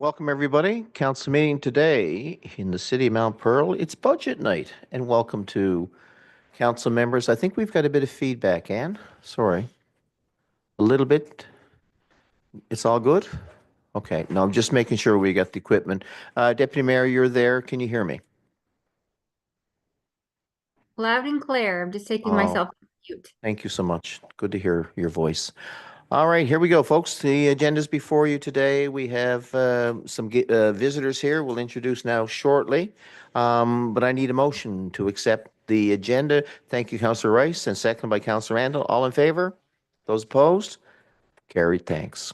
Welcome, everybody. Council meeting today in the city of Mount Pearl. It's budget night, and welcome to council members. I think we've got a bit of feedback, Ann. Sorry. A little bit. It's all good? Okay. No, I'm just making sure we got the equipment. Deputy Mayor, you're there. Can you hear me? Loud and clear. I'm just taking Oh, myself off mute. thank you so much. Good to hear your voice. All right, here we go, folks. The agenda's before you today. We have some visitors here. We'll introduce now shortly. But I need a motion to accept the agenda. Thank you, Councillor Rice, and seconded by Councillor Randall. All in favor? Those opposed? Carried, thanks.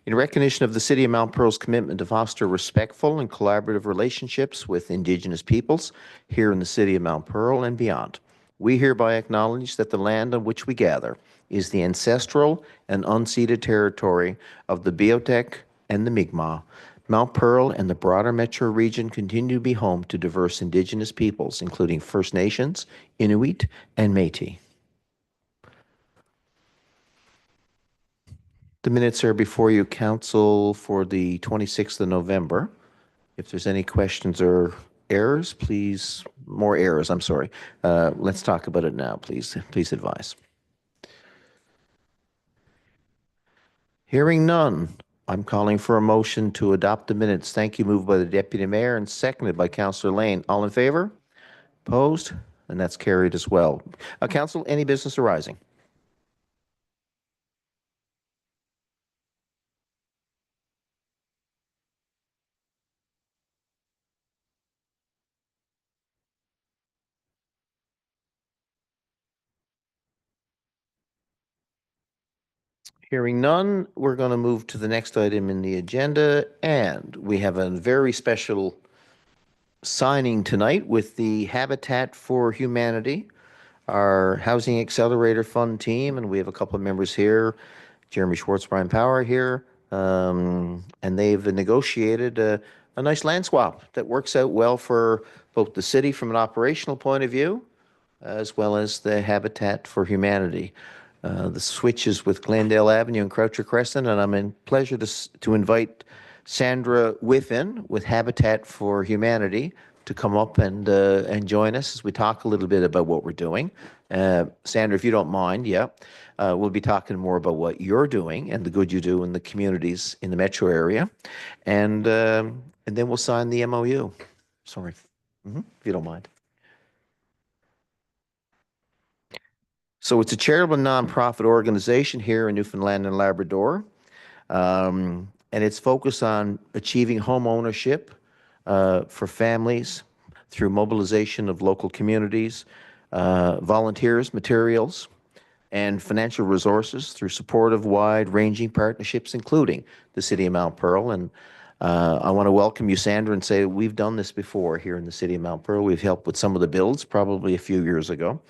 In recognition of the City of Mount Pearl's commitment to foster respectful and collaborative relationships with Indigenous peoples here in the City of Mount Pearl and beyond, we hereby acknowledge that the land on which we gather is the ancestral and unceded territory of the Beothuk and the Mi'kmaq. Mount Pearl and the broader metro region continue to be home to diverse Indigenous peoples, including First Nations, Inuit, and Métis. The minutes are before you, Council, for the 26th of November. If there's any questions or errors, please, more errors, I'm sorry. Let's talk about it now, please. Please advise. Hearing none, I'm calling for a motion to adopt the minutes. Thank you. Moved by the Deputy Mayor and seconded by Councillor Lane. All in favor? Opposed? And that's carried as well. Council, any business arising? Hearing none, we're going to move to the next item in the agenda, and we have a very special signing tonight with the Habitat for Humanity, our Housing Accelerator Fund team, and we have a couple of members here, Jeremy Schwartz, Brian Power here, and they've negotiated a nice land swap that works out well for both the city from an operational point of view, as well as the Habitat for Humanity. The switch is with Glendale Avenue and Croucher Crescent, and I'm in pleasure to invite Sandra Whiffen with Habitat for Humanity to come up and join us as we talk a little bit about what we're doing. Sandra, if you don't mind, we'll be talking more about what you're doing and the good you do in the communities in the metro area, and then we'll sign the MOU. Sorry, if you don't mind. So it's a charitable nonprofit organization here in Newfoundland and Labrador, and it's focused on achieving home ownership for families through mobilization of local communities, volunteers, materials, and financial resources through supportive, wide-ranging partnerships, including the City of Mount Pearl. And I want to welcome you, Sandra, and say we've done this before here in the City of Mount Pearl. We've helped with some of the builds probably a few years ago.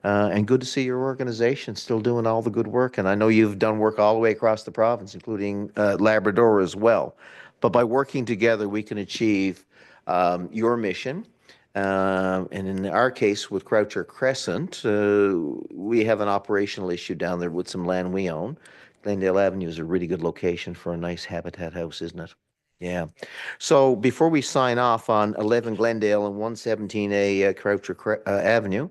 And good to see your organization still doing all the good work. And I know you've done work all the way across the province, including Labrador as well. But by working together, we can achieve your mission. And in our case with Croucher Crescent, we have an operational issue down there with some land we own. Glendale Avenue is a really good location for a nice habitat house, isn't it? Yeah. So before we sign off on 11 Glendale and 117A Croucher Avenue,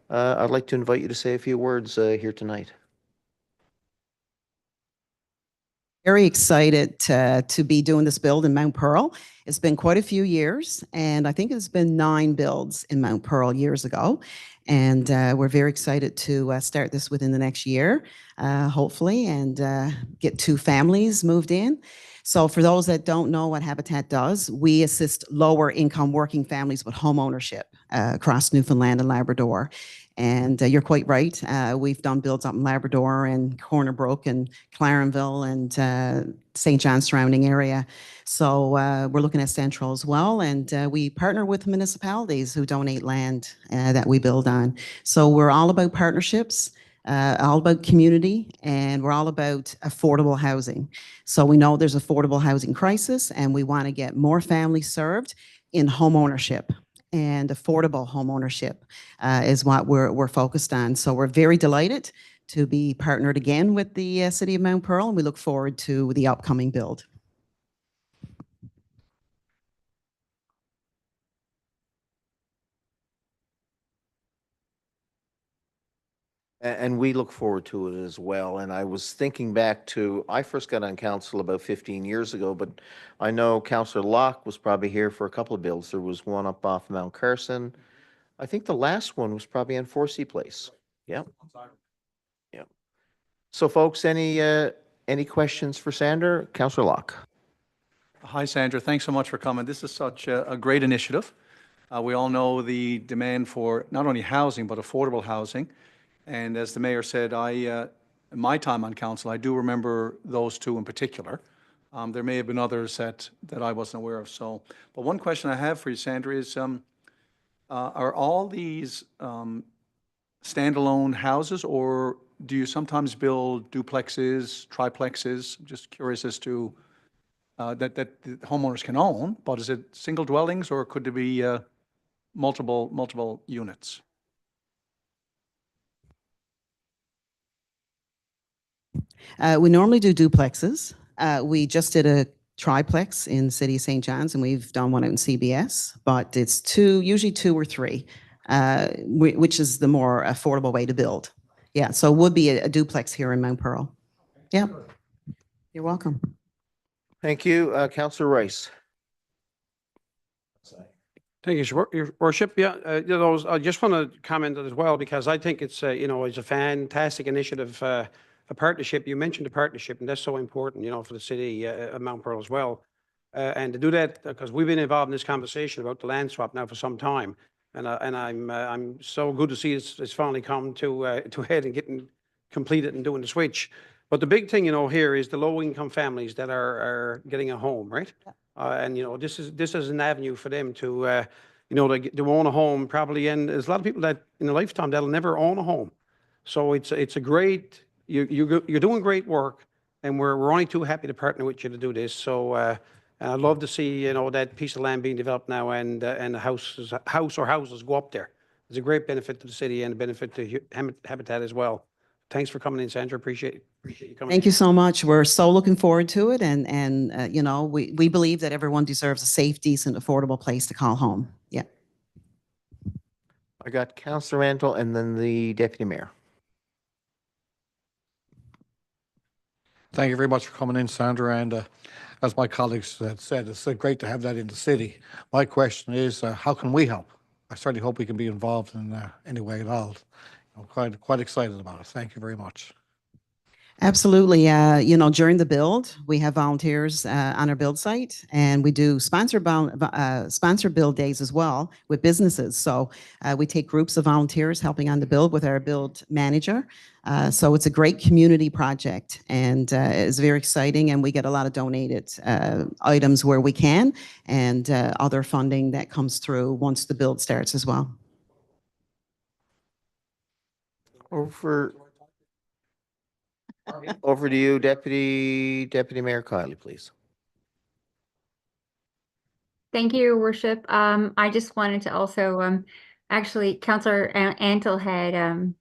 I'd like to invite you to say a few words here tonight. Very excited to be doing this build in Mount Pearl. It's been quite a few years, and I think it's been 9 builds in Mount Pearl years ago. And we're very excited to start this within the next year, hopefully, and get 2 families moved in. So for those that don't know what Habitat does, we assist lower income working families with home ownership across Newfoundland and Labrador. And you're quite right. We've done builds up in Labrador and Corner Brook and Clarenville and St. John's surrounding area. So we're looking at Central as well. And we partner with municipalities who donate land that we build on. So we're all about partnerships, all about community, and we're all about affordable housing. So we know there's affordable housing crisis, and we want to get more families served in home ownership. And affordable home ownership is what we're focused on. So we're very delighted to be partnered again with the City of Mount Pearl, and we look forward to the upcoming build. And we look forward to it as well. And I was thinking back to, I first got on council about 15 years ago, but I know Councillor Locke was probably here for a couple of builds. There was one up off Mount Carson. I think the last one was probably on 4C Place. Yeah. Yeah. So folks, any questions for Sandra? Councillor Locke. Hi, Sandra. Thanks so much for coming. This is such a great initiative. We all know the demand for not only housing, but affordable housing. And as the mayor said, in my time on council, I do remember those two in particular. There may have been others that I wasn't aware of. So, but one question I have for you, Sandra, is are all these standalone houses, or do you sometimes build duplexes, triplexes? Just curious as to that the homeowners can own, but is it single dwellings, or could there be multiple units? We normally do duplexes. We just did a triplex in City of St. John's, and we've done one out in CBS, but it's usually two or three, which is the more affordable way to build. Yeah, so it would be a duplex here in Mount Pearl. Yeah, you're welcome. Thank you. Councillor Rice. Thank you, Your Worship. Yeah, I just want to comment as well, because I think it's, it's a fantastic initiative, a partnership. You mentioned the partnership, and that's so important, for the city of Mount Pearl as well. And to do that, because we've been involved in this conversation about the land swap now for some time, and I'm so good to see it's finally come to head and getting completed and doing the switch. But the big thing, here is the low-income families that are getting a home, right? And this is an avenue for them to, to own a home probably. And there's a lot of people that in a lifetime that'll never own a home. So it's a great, you're doing great work, and we're only too happy to partner with you to do this. So and I'd love to see that piece of land being developed now, and the house or houses go up there. It's a great benefit to the city and a benefit to Habitat as well. Thanks for coming in, Sandra. Appreciate you coming. Thank you so much. We're so looking forward to it, and we believe that everyone deserves a safe, decent, affordable place to call home. Yeah. I got Councillor Randall and then the Deputy Mayor. Thank you very much for coming in, Sandra. And as my colleagues said, it's great to have that in the city. My question is, how can we help? I certainly hope we can be involved in any way at all. I'm quite excited about it. Thank you very much. Absolutely. During the build, we have volunteers on our build site, and we do sponsor build days as well with businesses. So we take groups of volunteers helping on the build with our build manager. So it's a great community project, and it's very exciting, and we get a lot of donated items where we can, and other funding that comes through once the build starts as well. Over to you, Deputy Mayor Kiley, please. Thank you, Your Worship. I just wanted to also, actually, Councillor Antle had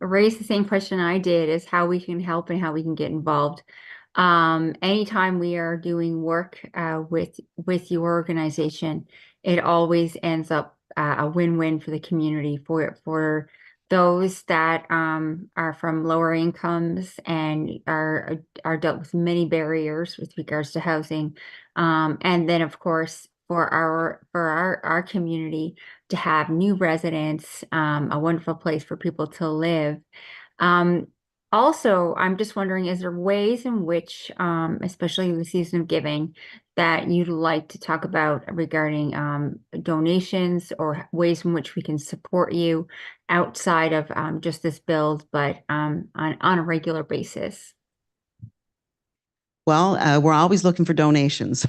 raised the same question I did, is how we can help and how we can get involved. Anytime we are doing work with your organization, it always ends up a win-win for the community, for those that are from lower incomes and are dealt with many barriers with regards to housing, and then of course for our community to have new residents, a wonderful place for people to live. Also, I'm just wondering, is there ways in which, especially in the season of giving, that you'd like to talk about regarding donations, or ways in which we can support you outside of just this build, but on a regular basis? Well, we're always looking for donations,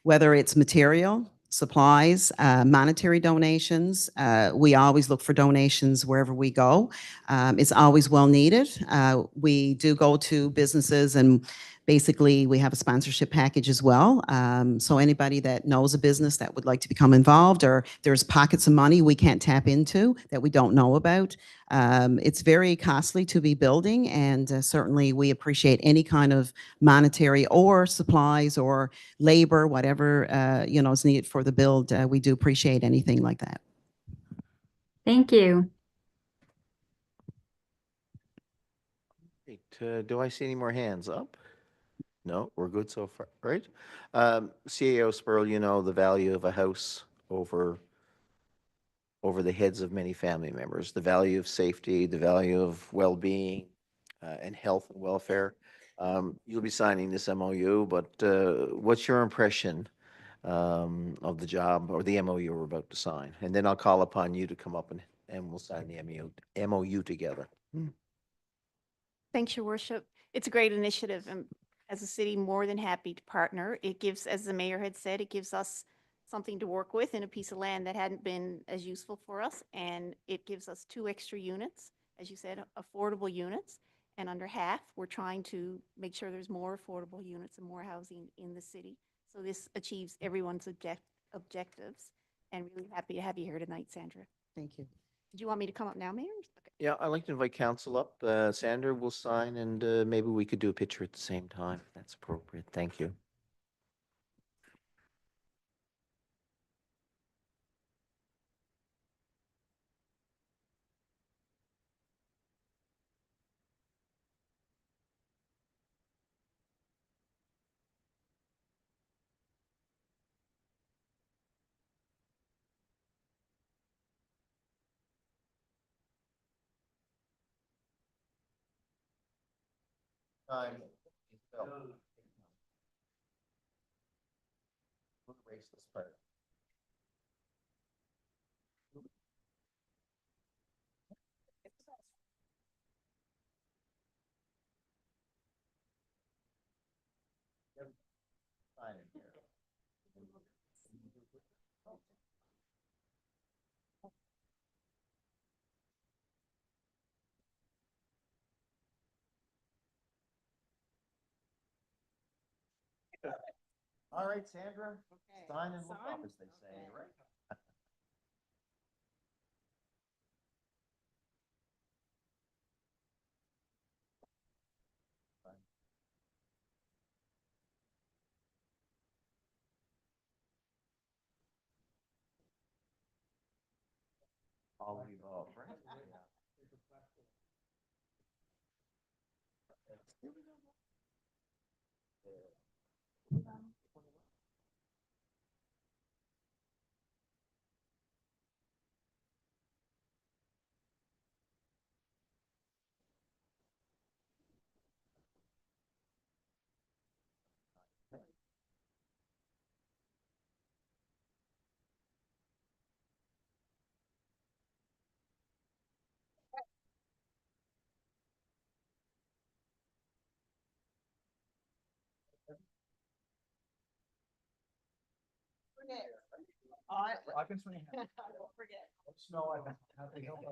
whether it's material, supplies, monetary donations. We always look for donations wherever we go. It's always well needed. We do go to businesses, and basically we have a sponsorship package as well. So anybody that knows a business that would like to become involved, or there's pockets of money we can't tap into that we don't know about, it's very costly to be building, and certainly we appreciate any kind of monetary or supplies or labor, whatever is needed for the build. We do appreciate anything like that. Thank you. Do I see any more hands up? No, we're good so far, right? CAO Spurl, you know the value of a house over the heads of many family members, the value of safety, the value of well-being, and health and welfare. You'll be signing this MOU, but what's your impression of the job or the MOU we're about to sign? And then I'll call upon you to come up and we'll sign the MOU together. Thanks, Your Worship. It's a great initiative, and as a city, more than happy to partner. It gives, as the mayor had said, it gives us something to work with in a piece of land that hadn't been as useful for us, and it gives us 2 extra units, as you said, affordable units. And under half, we're trying to make sure there's more affordable units and more housing in the city. So this achieves everyone's objectives, and really happy to have you here tonight, Sandra. Thank you. Did you want me to come up now, Mayor? Okay. Yeah, I'd like to invite council up. Sandra will sign and maybe we could do a picture at the same time, if that's appropriate. Thank you. All right, Sandra, sign and look up, as they say, right? All of the above, right? I can swing. Don't forget. Snow, I have to help.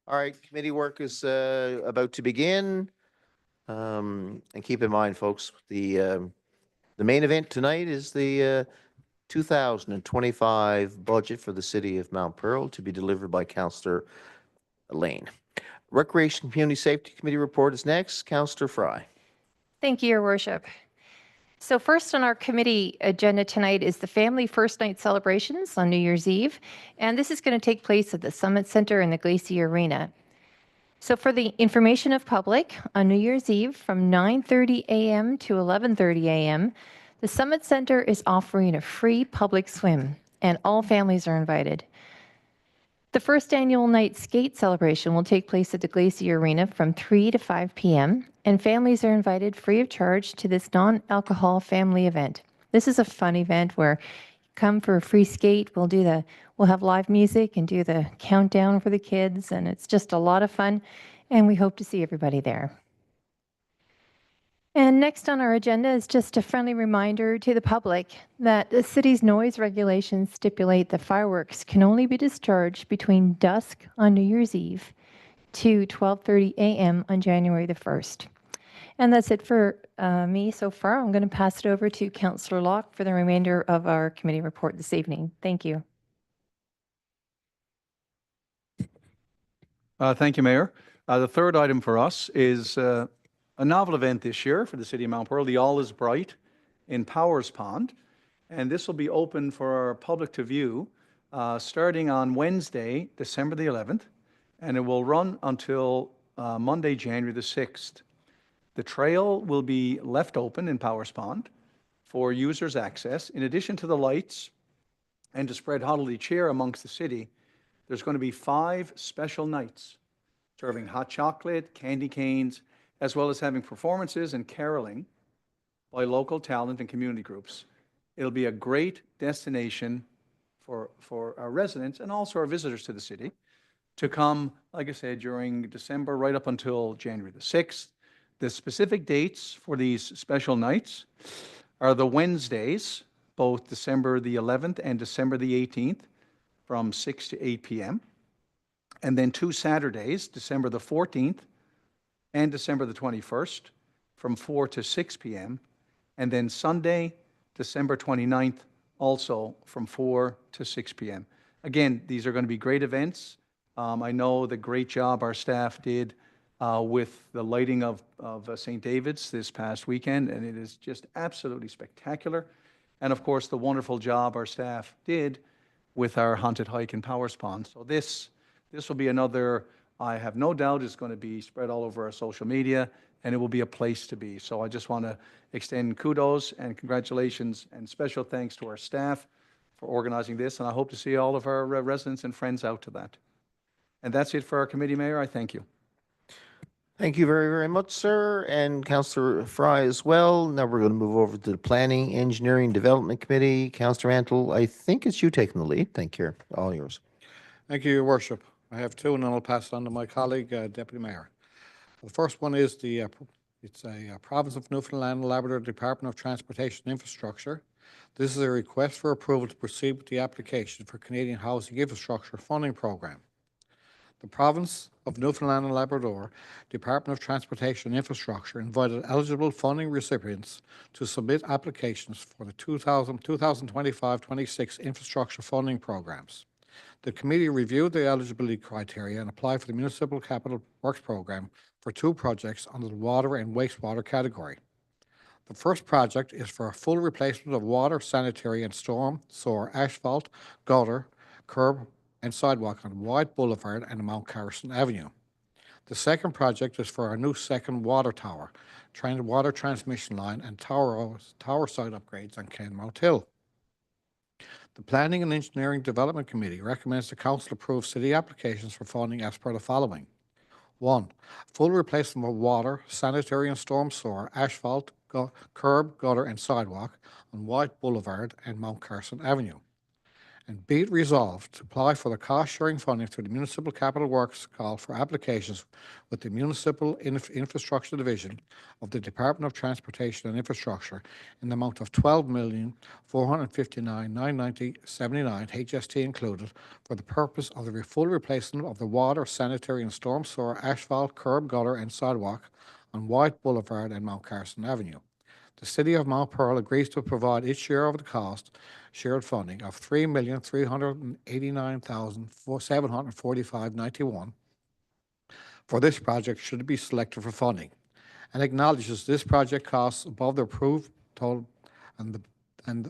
All right, committee work is about to begin. And keep in mind, folks, the main event tonight is the 2025 budget for the city of Mount Pearl to be delivered by Councillor Lane. Recreation Community Safety Committee report is next. Councillor Fry. Thank you, Your Worship. So first on our committee agenda tonight is the Family First Night celebrations on New Year's Eve, and this is going to take place at the Summit Center in the Glacier Arena. So for the information of public, on New Year's Eve from 9:30 a.m. to 11:30 a.m., the Summit Center is offering a free public swim, and all families are invited. The first annual night skate celebration will take place at the Glacier Arena from 3 to 5 p.m., and families are invited free of charge to this non-alcohol family event. This is a fun event where come for a free skate. We'll have live music and do the countdown for the kids, and it's just a lot of fun, and we hope to see everybody there. And next on our agenda is just a friendly reminder to the public that the city's noise regulations stipulate that fireworks can only be discharged between dusk on New Year's Eve to 12:30 a.m. on January the 1st. And that's it for me so far. I'm going to pass it over to Councillor Locke for the remainder of our committee report this evening. Thank you. Thank you, Mayor. The third item for us is a novel event this year for the City of Mount Pearl, the All is Bright in Powers Pond. And this will be open for our public to view starting on Wednesday, December the 11th, and it will run until Monday, January the 6th. The trail will be left open in Powers Pond for users' access. In addition to the lights and to spread holiday cheer amongst the city, there's going to be 5 special nights serving hot chocolate, candy canes, as well as having performances and caroling by local talent and community groups. It'll be a great destination for our residents and also our visitors to the city to come, like I said, during December right up until January the 6th. The specific dates for these special nights are the Wednesdays, both December the 11th and December the 18th, from 6 to 8 p.m. And then 2 Saturdays, December the 14th and December the 21st, from 4 to 6 p.m. And then Sunday, December 29th, also from 4 to 6 p.m. Again, these are going to be great events. I know the great job our staff did with the lighting of St. David's this past weekend, and it is just absolutely spectacular. And of course, the wonderful job our staff did with our haunted hike in Powers Pond. So this will be another, I have no doubt, is going to be spread all over our social media, and it will be a place to be. So I just want to extend kudos and congratulations and special thanks to our staff for organizing this, and I hope to see all of our residents and friends out to that. And that's it for our committee, Mayor. I thank you. Thank you very, very much, sir, and Councillor Fry as well. Now we're going to move over to the Planning, Engineering, Development Committee. Councillor Antle, I think it's you taking the lead. Thank you. All yours. Thank you, Your Worship. I have 2, and then I'll pass it on to my colleague, Deputy Mayor. The first one is it's a Province of Newfoundland and Labrador Department of Transportation and Infrastructure. This is a request for approval to proceed with the application for Canadian Housing Infrastructure Funding Programme. The Province of Newfoundland and Labrador Department of Transportation and Infrastructure invited eligible funding recipients to submit applications for the 2025-26 infrastructure funding programs. The committee reviewed the eligibility criteria and applied for the Municipal Capital Works Program for 2 projects under the water and wastewater category. The first project is for a full replacement of water, sanitary and storm sewer, asphalt, gutter, curb and sidewalk on White Boulevard and Mount Carson Avenue. The second project is for a new second water tower, water transmission line and tower site upgrades on Kenmount Hill. The Planning and Engineering Development Committee recommends the Council approve city applications for funding as per the following. 1. Full replacement of water, sanitary and storm sewer, asphalt, curb, gutter and sidewalk on White Boulevard and Mount Carson Avenue. And be it resolved to apply for the cost-sharing funding through the Municipal Capital Works call for applications with the Municipal Infrastructure Division of the Department of Transportation and Infrastructure in the amount of $12,459,990.79, HST included, for the purpose of the full replacement of the water, sanitary and storm sewer, asphalt, curb, gutter and sidewalk on White Boulevard and Mount Carson Avenue. The City of Mount Pearl agrees to provide its share of the cost shared funding of $3,389,745.91 for this project should it be selected for funding, and acknowledges this project costs above the approved total and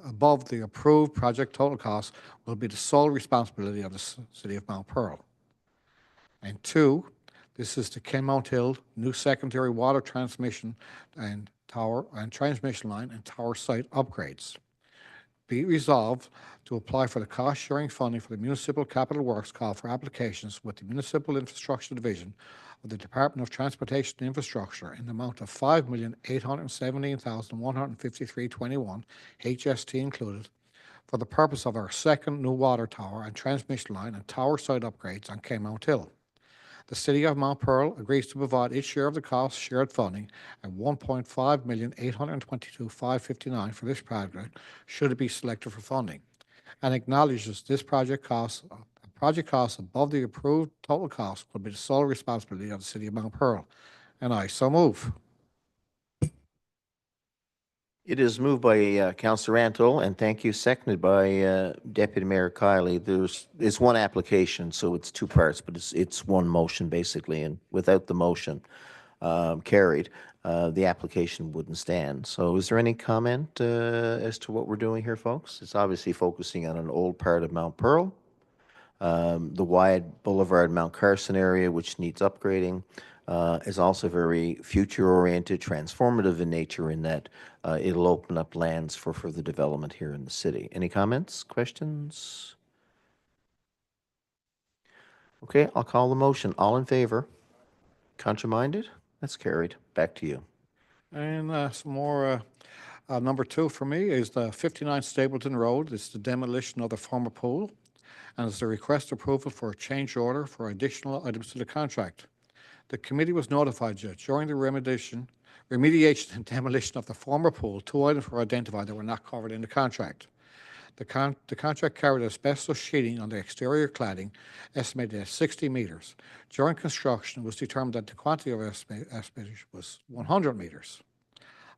above the approved project total cost will be the sole responsibility of the City of Mount Pearl. And 2, this is the Kenmount Hill new secondary water transmission and tower and transmission line and tower site upgrades. Be resolved to apply for the cost-sharing funding for the Municipal Capital Works call for applications with the Municipal Infrastructure Division of the Department of Transportation and Infrastructure in the amount of $5,817,153.21, HST included, for the purpose of our second new water tower and transmission line and tower site upgrades on Mount Hill. The City of Mount Pearl agrees to provide its share of the cost shared funding at $1,522,559 for this project should it be selected for funding, and acknowledges this project cost above the approved total cost will be the sole responsibility of the City of Mount Pearl. And I so move. It is moved by Councillor Antle, and thank you, seconded by Deputy Mayor Kiley. It's one application, so it's two parts, but it's one motion basically, and without the motion carried, the application wouldn't stand. So is there any comment as to what we're doing here, folks? It's obviously focusing on an old part of Mount Pearl, the wide boulevard Mount Carson area, which needs upgrading, is also very future-oriented, transformative in nature in that it'll open up lands for further development here in the city. Any comments, questions? Okay, I'll call the motion. All in favor? Contrary-minded? That's carried. Back to you. And some more, number 2 for me is the 59 Stapleton Road. It's the demolition of the former pool, and it's the request approval for a change order for additional items to the contract. The committee was notified that during the remediation and demolition of the former pool, 2 items were identified that were not covered in the contract. The contract carried asbestos sheeting on the exterior cladding, estimated at 60 meters. During construction, it was determined that the quantity of asbestos was 100 meters.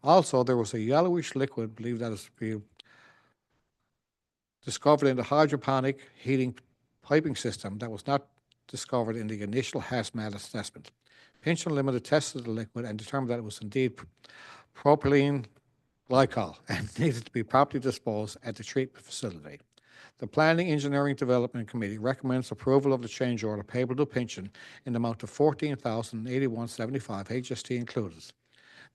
Also, there was a yellowish liquid believed that is to be discovered in the hydroponic heating piping system that was not discovered in the initial hazmat assessment. Pinch Unlimited tested the liquid and determined that it was indeed propylene glycol and needed to be properly disposed at the treatment facility. The Planning, Engineering, Development Committee recommends approval of the change order payable to Pynchon in the amount of $14,081.75, HST included.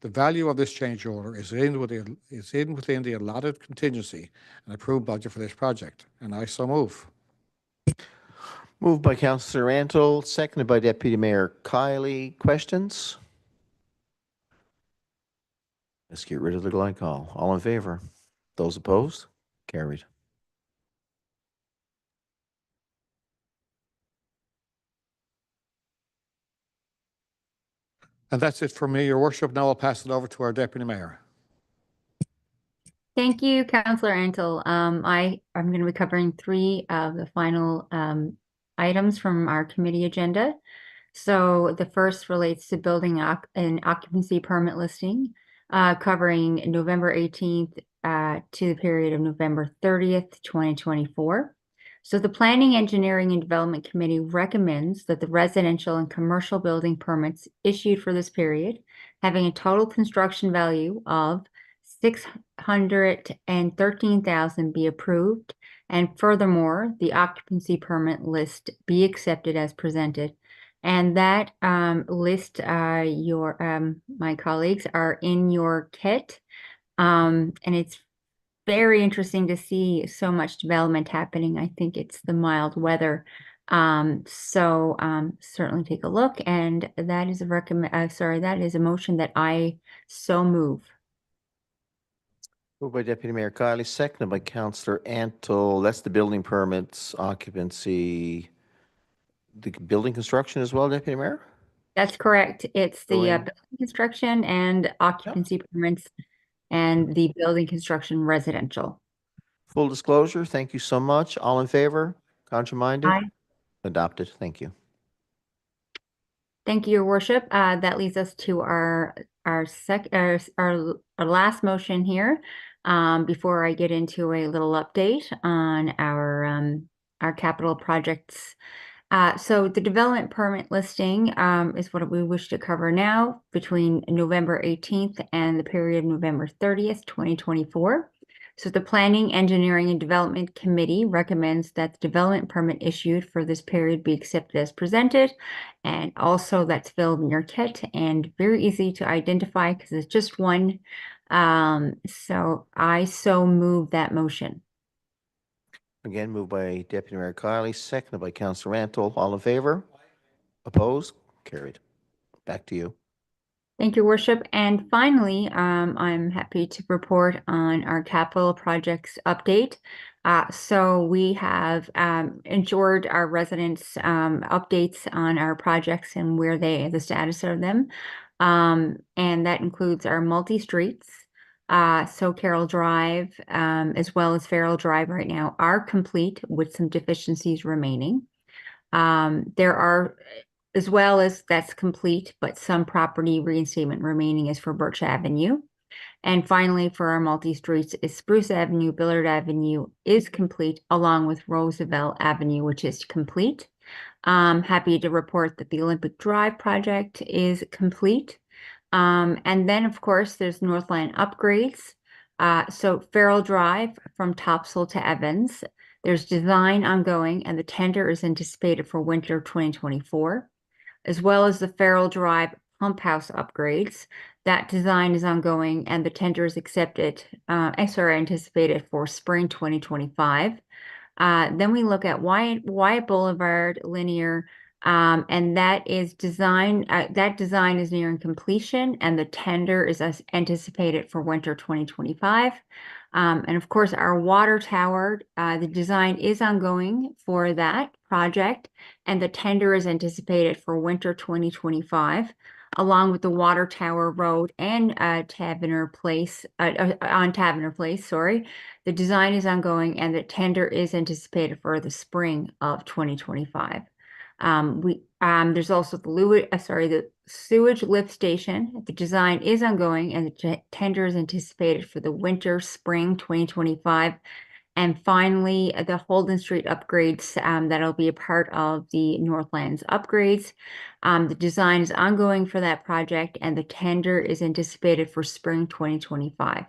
The value of this change order is within the allotted contingency and approved budget for this project, and I so move. Moved by Councillor Antle, seconded by Deputy Mayor Kiley. Questions? Let's get rid of the glycol. All in favor? Those opposed? Carried. And that's it for me, Your Worship. Now I'll pass it over to our Deputy Mayor. Thank you, Councillor Antle. I'm going to be covering 3 of the final items from our committee agenda. So the first relates to building an occupancy permit listing, covering November 18th to the period of November 30th, 2024. So the Planning, Engineering, and Development Committee recommends that the residential and commercial building permits issued for this period, having a total construction value of $613,000 be approved, and furthermore, the occupancy permit list be accepted as presented. And that list, my colleagues, are in your kit, and it's very interesting to see so much development happening. I think it's the mild weather. Certainly take a look, and that is that is a motion that I so move. Moved by Deputy Mayor Kiley, seconded by Councillor Antle. That's the building permits, occupancy, the building construction as well, Deputy Mayor? That's correct. It's the Building. building construction and occupancy permits and the building construction residential. Full disclosure, thank you so much. All in favor? Contrary-minded? Aye. Adopted. Thank you. Thank you, Your Worship. That leads us to our last motion here. Before I get into a little update on our capital projects. So the development permit listing is what we wish to cover now between November 18th and the period November 30th, 2024. So the Planning, Engineering, and Development Committee recommends that the development permit issued for this period be accepted as presented. And also that's filled in your kit and very easy to identify because it's just one. So I so move that motion. Again, moved by Deputy Mayor Kiley, seconded by Councillor Antle. All in favor? Opposed? Carried. Back to you. Thank you, Worship. And finally, I'm happy to report on our capital projects update. So we have ensured our residents updates on our projects and where the status of them. And that includes our multi-streets. So Carroll Drive, as well as Farrell Drive right now are complete with some deficiencies remaining. There are, as well as that's complete, but some property reinstatement remaining is for Birch Avenue. And finally, for our multi-streets is Spruce Avenue, Billard Avenue is complete, along with Roosevelt Avenue, which is complete. Happy to report that the Olympic Drive project is complete. And then, of course, there's Northland upgrades. So Farrell Drive from Topsail to Evans, there's design ongoing, and the tender is anticipated for winter 2024, as well as the Farrell Drive pump house upgrades. That design is ongoing, and the tender is anticipated for spring 2025. Then we look at Wyatt Boulevard linear, and that design is nearing completion, and the tender is anticipated for winter 2025. And of course, our water tower, the design is ongoing for that project, and the tender is anticipated for winter 2025, along with the water tower road and Taverner Place, on Taverner Place, sorry. The design is ongoing, and the tender is anticipated for the spring of 2025. There's also the sewage lift station. The design is ongoing, and the tender is anticipated for the winter, spring 2025. And finally, the Holden Street upgrades, that'll be a part of the Northlands upgrades. The design is ongoing for that project, and the tender is anticipated for spring 2025.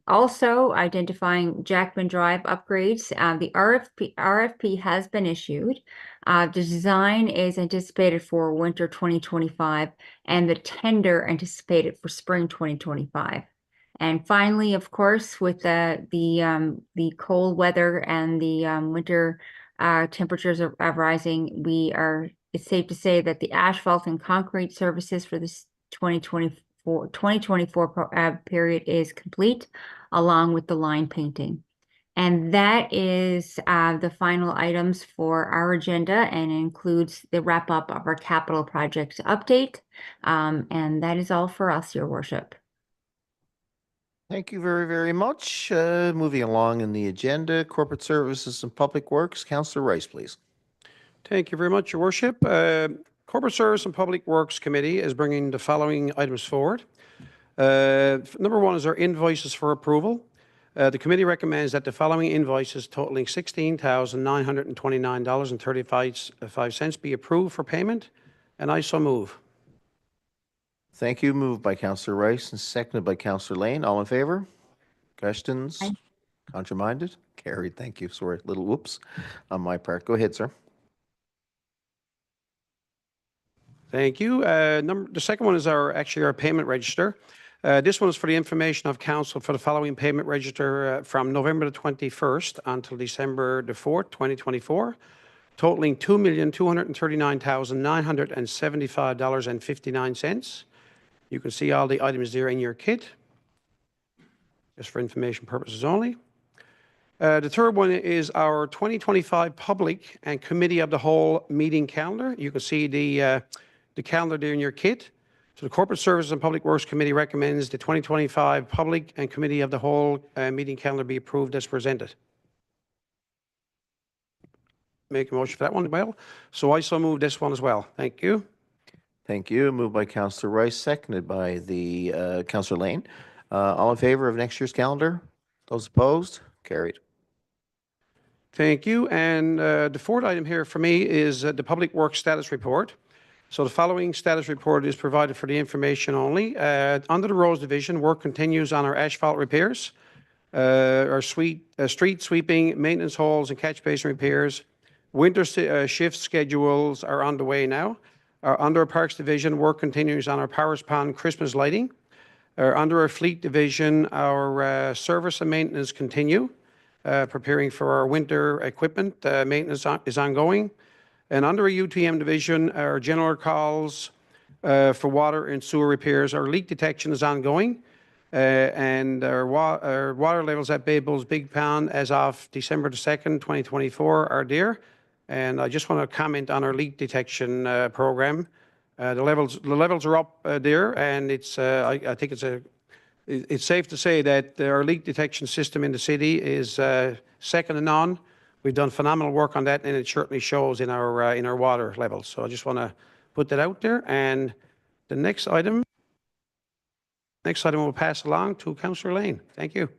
Also identifying Jackman Drive upgrades, the RFP has been issued. The design is anticipated for winter 2025, and the tender anticipated for spring 2025. And finally, of course, with the cold weather and the winter temperatures are rising, it's safe to say that the asphalt and concrete services for this 2024 period is complete, along with the line painting. And that is the final items for our agenda, and includes the wrap up of our capital projects update. And that is all for us, Your Worship. Thank you very, very much. Moving along in the agenda, Corporate Services and Public Works, Councillor Rice, please. Thank you very much, Your Worship. Corporate Service and Public Works Committee is bringing the following items forward. Number one is our invoices for approval. The committee recommends that the following invoices totaling $16,929.35 be approved for payment, and I so move. Thank you. Moved by Councillor Rice and seconded by Councillor Lane. All in favor? Questions? Aye. Contraminded? Carried. Thank you. Sorry, little whoops on my part. Go ahead, sir. Thank you. The second one is our payment register. This one is for the information of council for the following payment register from November the 21st until December the 4th, 2024, totaling $2,239,975.59. You can see all the items there in your kit, just for information purposes only. The third one is our 2025 public and committee of the whole meeting calendar. You can see the calendar there in your kit. So the Corporate Services and Public Works Committee recommends the 2025 public and committee of the whole meeting calendar be approved as presented. Make a motion for that one, well. So I so move this one as well. Thank you. Thank you. Moved by Councillor Rice, seconded by the Councillor Lane. All in favor of next year's calendar? Those opposed? Carried. Thank you. And the fourth item here for me is the Public Works Status Report. So the following status report is provided for the information only. Under the Roads Division, work continues on our asphalt repairs, our street sweeping, maintenance holes and catch basin repairs. Winter shift schedules are underway now. Under our Parks Division, work continues on our Powers Pond Christmas lighting. Under our Fleet Division, our service and maintenance continue, preparing for our winter equipment. Maintenance is ongoing. And under a UTM division, our general calls for water and sewer repairs, our leak detection is ongoing. And our water levels at Bay Bulls Big Pound as of December the 2nd, 2024 are there. And I just want to comment on our leak detection program. The levels are up there, and I think it's safe to say that our leak detection system in the city is second to none. We've done phenomenal work on that, and it certainly shows in our water levels. So I just want to put that out there. And the next item will pass along to Councillor Lane. Thank you.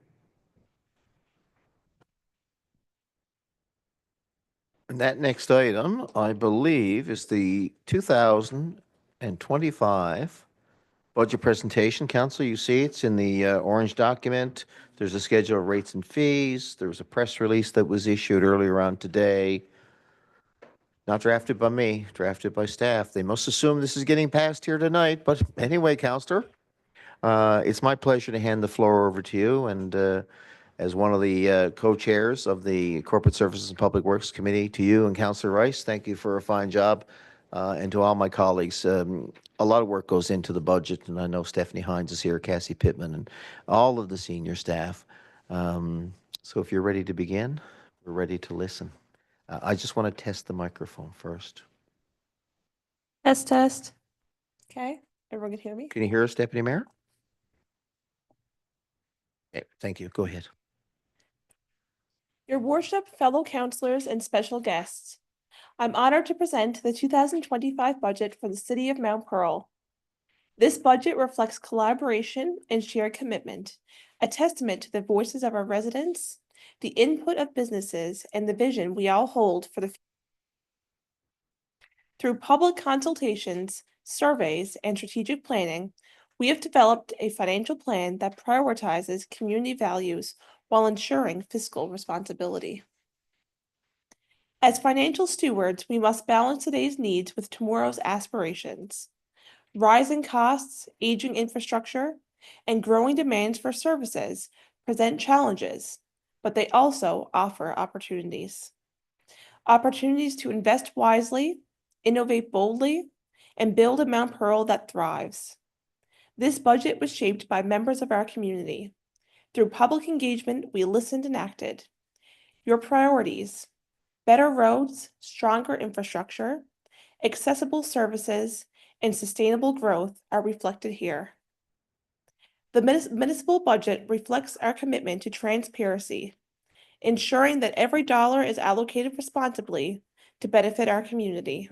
And that next item, I believe, is the 2025 budget presentation. Council, you see it's in the orange document. There's a schedule of rates and fees. There was a press release that was issued earlier on today. Not drafted by me, drafted by staff. They must assume this is getting passed here tonight. But anyway, Councillor, it's my pleasure to hand the floor over to you. And as one of the co-chairs of the Corporate Services and Public Works Committee, to you and Councillor Rice, thank you for a fine job. And to all my colleagues, a lot of work goes into the budget, and I know Stephanie Hines is here, Cassie Pittman, and all of the senior staff. So if you're ready to begin, we're ready to listen. I just want to test the microphone first. Test, test. Okay, everyone can hear me? Can you hear us, Deputy Mayor? Okay, thank you. Go ahead. Your Worship, fellow councillors, and special guests, I'm honored to present the 2025 budget for the City of Mount Pearl. This budget reflects collaboration and shared commitment, a testament to the voices of our residents, the input of businesses, and the vision we all hold for the future. Through public consultations, surveys, and strategic planning, we have developed a financial plan that prioritizes community values while ensuring fiscal responsibility. As financial stewards, we must balance today's needs with tomorrow's aspirations. Rising costs, aging infrastructure, and growing demands for services present challenges, but they also offer opportunities. Opportunities to invest wisely, innovate boldly, and build a Mount Pearl that thrives. This budget was shaped by members of our community. Through public engagement, we listened and acted. Your priorities: better roads, stronger infrastructure, accessible services, and sustainable growth are reflected here. The municipal budget reflects our commitment to transparency, ensuring that every dollar is allocated responsibly to benefit our community.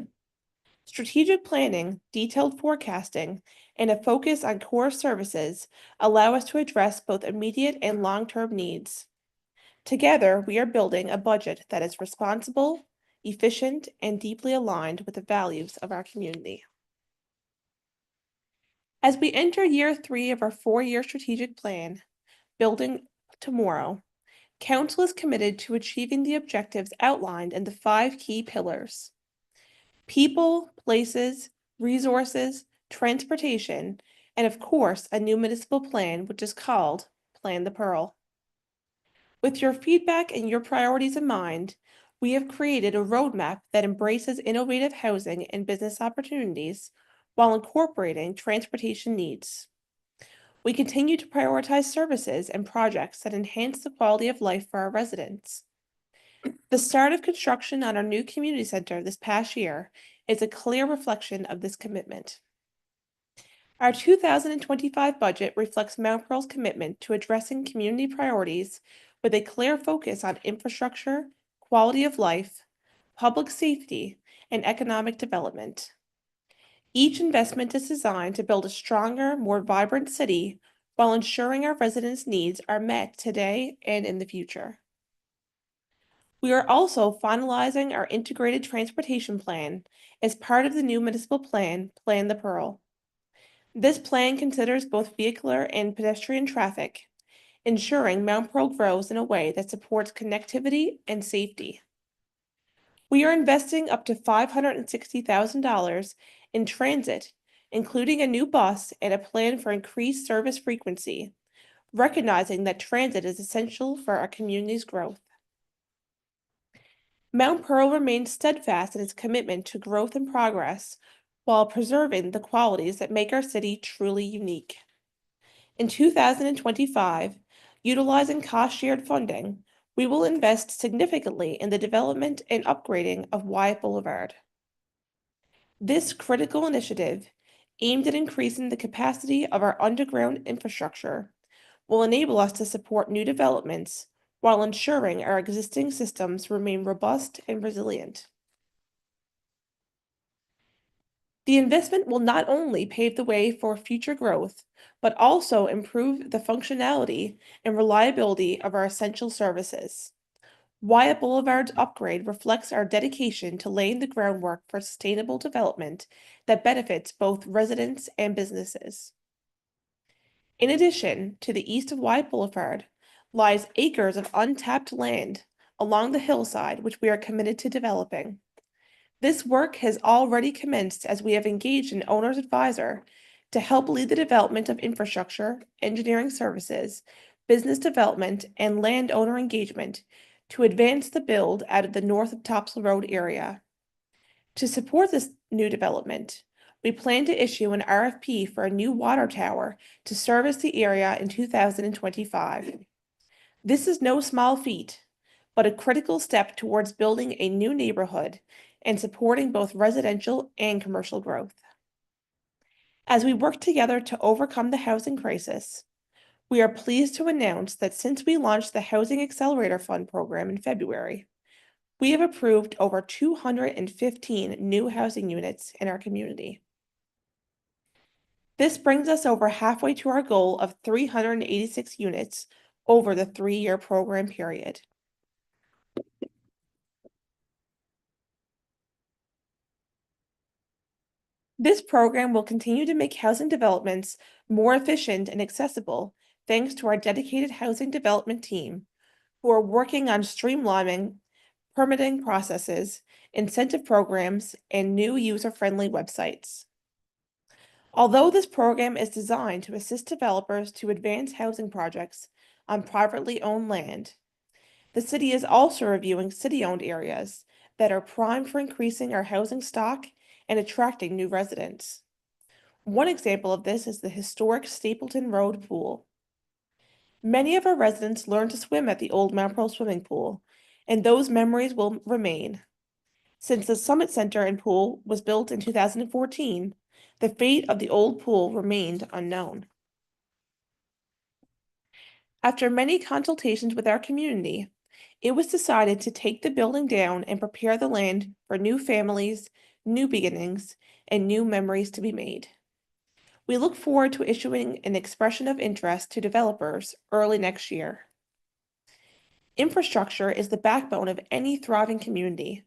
Strategic planning, detailed forecasting, and a focus on core services allow us to address both immediate and long-term needs. Together, we are building a budget that is responsible, efficient, and deeply aligned with the values of our community. As we enter year 3 of our 4-year strategic plan, Building Tomorrow, Council is committed to achieving the objectives outlined in the 5 key pillars: people, places, resources, transportation, and of course, a new municipal plan, which is called Plan the Pearl. With your feedback and your priorities in mind, we have created a roadmap that embraces innovative housing and business opportunities while incorporating transportation needs. We continue to prioritize services and projects that enhance the quality of life for our residents. The start of construction on our new community center this past year is a clear reflection of this commitment. Our 2025 budget reflects Mount Pearl's commitment to addressing community priorities with a clear focus on infrastructure, quality of life, public safety, and economic development. Each investment is designed to build a stronger, more vibrant city while ensuring our residents' needs are met today and in the future. We are also finalizing our integrated transportation plan as part of the new municipal plan, Plan the Pearl. This plan considers both vehicular and pedestrian traffic, ensuring Mount Pearl grows in a way that supports connectivity and safety. We are investing up to $560,000 in transit, including a new bus and a plan for increased service frequency, recognizing that transit is essential for our community's growth. Mount Pearl remains steadfast in its commitment to growth and progress while preserving the qualities that make our city truly unique. In 2025, utilizing cost-shared funding, we will invest significantly in the development and upgrading of Wyatt Boulevard. This critical initiative, aimed at increasing the capacity of our underground infrastructure, will enable us to support new developments while ensuring our existing systems remain robust and resilient. The investment will not only pave the way for future growth, but also improve the functionality and reliability of our essential services. Wyatt Boulevard's upgrade reflects our dedication to laying the groundwork for sustainable development that benefits both residents and businesses. In addition, to the east of Wyatt Boulevard lies acres of untapped land along the hillside, which we are committed to developing. This work has already commenced as we have engaged an owner's advisor to help lead the development of infrastructure, engineering services, business development, and landowner engagement to advance the build out of the north of Topsail Road area. To support this new development, we plan to issue an RFP for a new water tower to service the area in 2025. This is no small feat, but a critical step towards building a new neighborhood and supporting both residential and commercial growth. As we work together to overcome the housing crisis, we are pleased to announce that since we launched the Housing Accelerator Fund program in February, we have approved over 215 new housing units in our community. This brings us over halfway to our goal of 386 units over the 3-year program period. This program will continue to make housing developments more efficient and accessible thanks to our dedicated housing development team, who are working on streamlining permitting processes, incentive programs, and new user-friendly websites. Although this program is designed to assist developers to advance housing projects on privately owned land, the city is also reviewing city-owned areas that are primed for increasing our housing stock and attracting new residents. One example of this is the historic Stapleton Road Pool. Many of our residents learned to swim at the old Mount Pearl swimming pool, and those memories will remain. Since the Summit Center and pool was built in 2014, the fate of the old pool remained unknown. After many consultations with our community, it was decided to take the building down and prepare the land for new families, new beginnings, and new memories to be made. We look forward to issuing an expression of interest to developers early next year. Infrastructure is the backbone of any thriving community,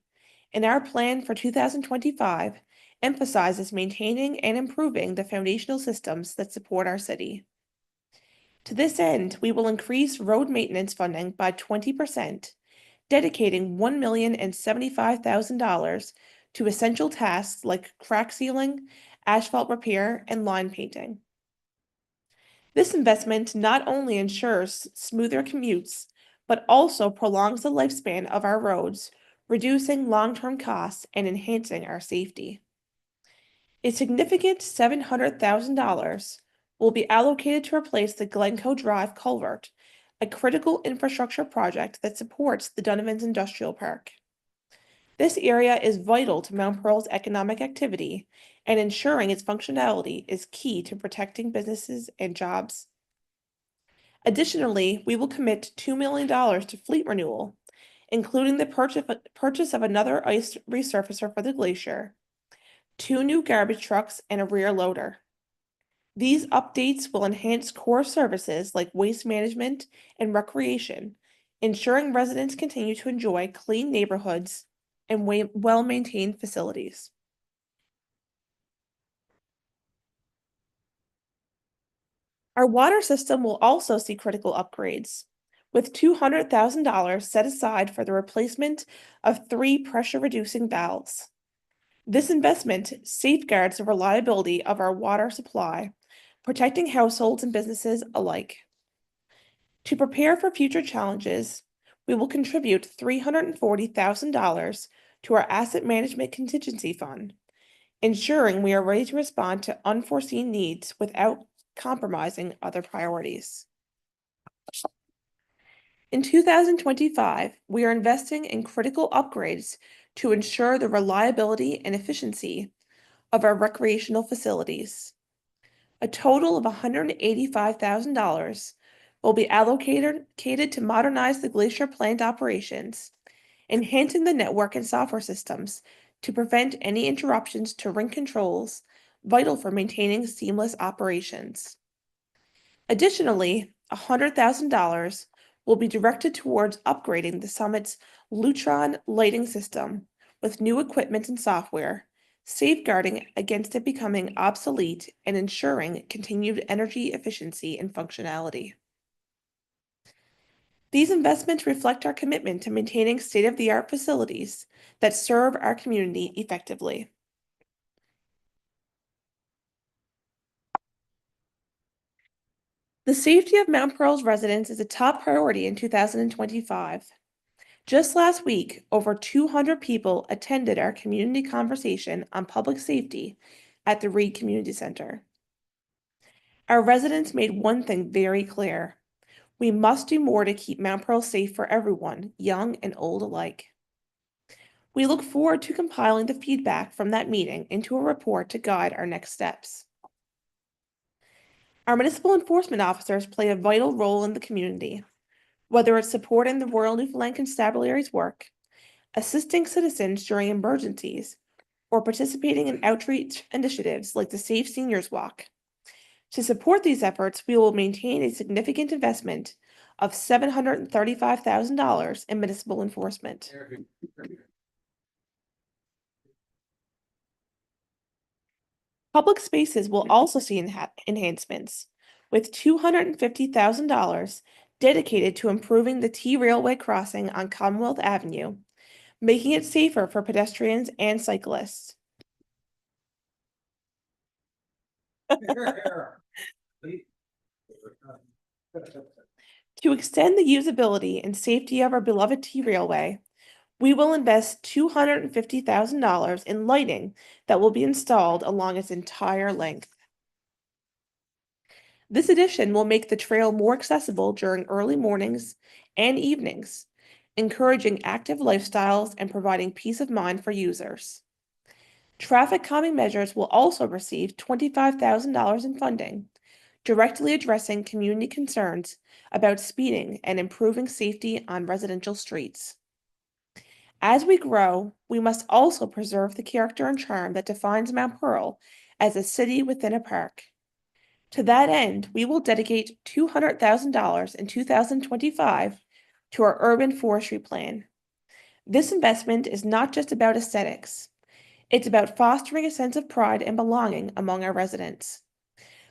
and our plan for 2025 emphasizes maintaining and improving the foundational systems that support our city. To this end, we will increase road maintenance funding by 20%, dedicating $1,075,000 to essential tasks like crack sealing, asphalt repair, and line painting. This investment not only ensures smoother commutes, but also prolongs the lifespan of our roads, reducing long-term costs and enhancing our safety. A significant $700,000 will be allocated to replace the Glencoe Drive culvert, a critical infrastructure project that supports the Donovan's Industrial Park. This area is vital to Mount Pearl's economic activity, and ensuring its functionality is key to protecting businesses and jobs. Additionally, we will commit $2 million to fleet renewal, including the purchase of another ice resurfacer for the glacier, 2 new garbage trucks, and a rear loader. These updates will enhance core services like waste management and recreation, ensuring residents continue to enjoy clean neighborhoods and well-maintained facilities. Our water system will also see critical upgrades, with $200,000 set aside for the replacement of 3 pressure-reducing valves. This investment safeguards the reliability of our water supply, protecting households and businesses alike. To prepare for future challenges, we will contribute $340,000 to our Asset Management Contingency Fund, ensuring we are ready to respond to unforeseen needs without compromising other priorities. In 2025, we are investing in critical upgrades to ensure the reliability and efficiency of our recreational facilities. A total of $185,000 will be allocated to modernize the Glacier plant operations, enhancing the network and software systems to prevent any interruptions to rink controls vital for maintaining seamless operations. Additionally, $100,000 will be directed towards upgrading the Summit's Lutron lighting system with new equipment and software, safeguarding against it becoming obsolete and ensuring continued energy efficiency and functionality. These investments reflect our commitment to maintaining state-of-the-art facilities that serve our community effectively. The safety of Mount Pearl's residents is a top priority in 2025. Just last week, over 200 people attended our community conversation on public safety at the Reed Community Center. Our residents made one thing very clear: we must do more to keep Mount Pearl safe for everyone, young and old alike. We look forward to compiling the feedback from that meeting into a report to guide our next steps. Our municipal enforcement officers play a vital role in the community, whether it's supporting the Royal Newfoundland Constabulary's work, assisting citizens during emergencies, or participating in outreach initiatives like the Safe Seniors Walk. To support these efforts, we will maintain a significant investment of $735,000 in municipal enforcement. Public spaces will also see enhancements, with $250,000 dedicated to improving the T Railway crossing on Commonwealth Avenue, making it safer for pedestrians and cyclists. To extend the usability and safety of our beloved T Railway, we will invest $250,000 in lighting that will be installed along its entire length. This addition will make the trail more accessible during early mornings and evenings, encouraging active lifestyles and providing peace of mind for users. Traffic calming measures will also receive $25,000 in funding, directly addressing community concerns about speeding and improving safety on residential streets. As we grow, we must also preserve the character and charm that defines Mount Pearl as a city within a park. To that end, we will dedicate $200,000 in 2025 to our urban forestry plan. This investment is not just about aesthetics. It's about fostering a sense of pride and belonging among our residents.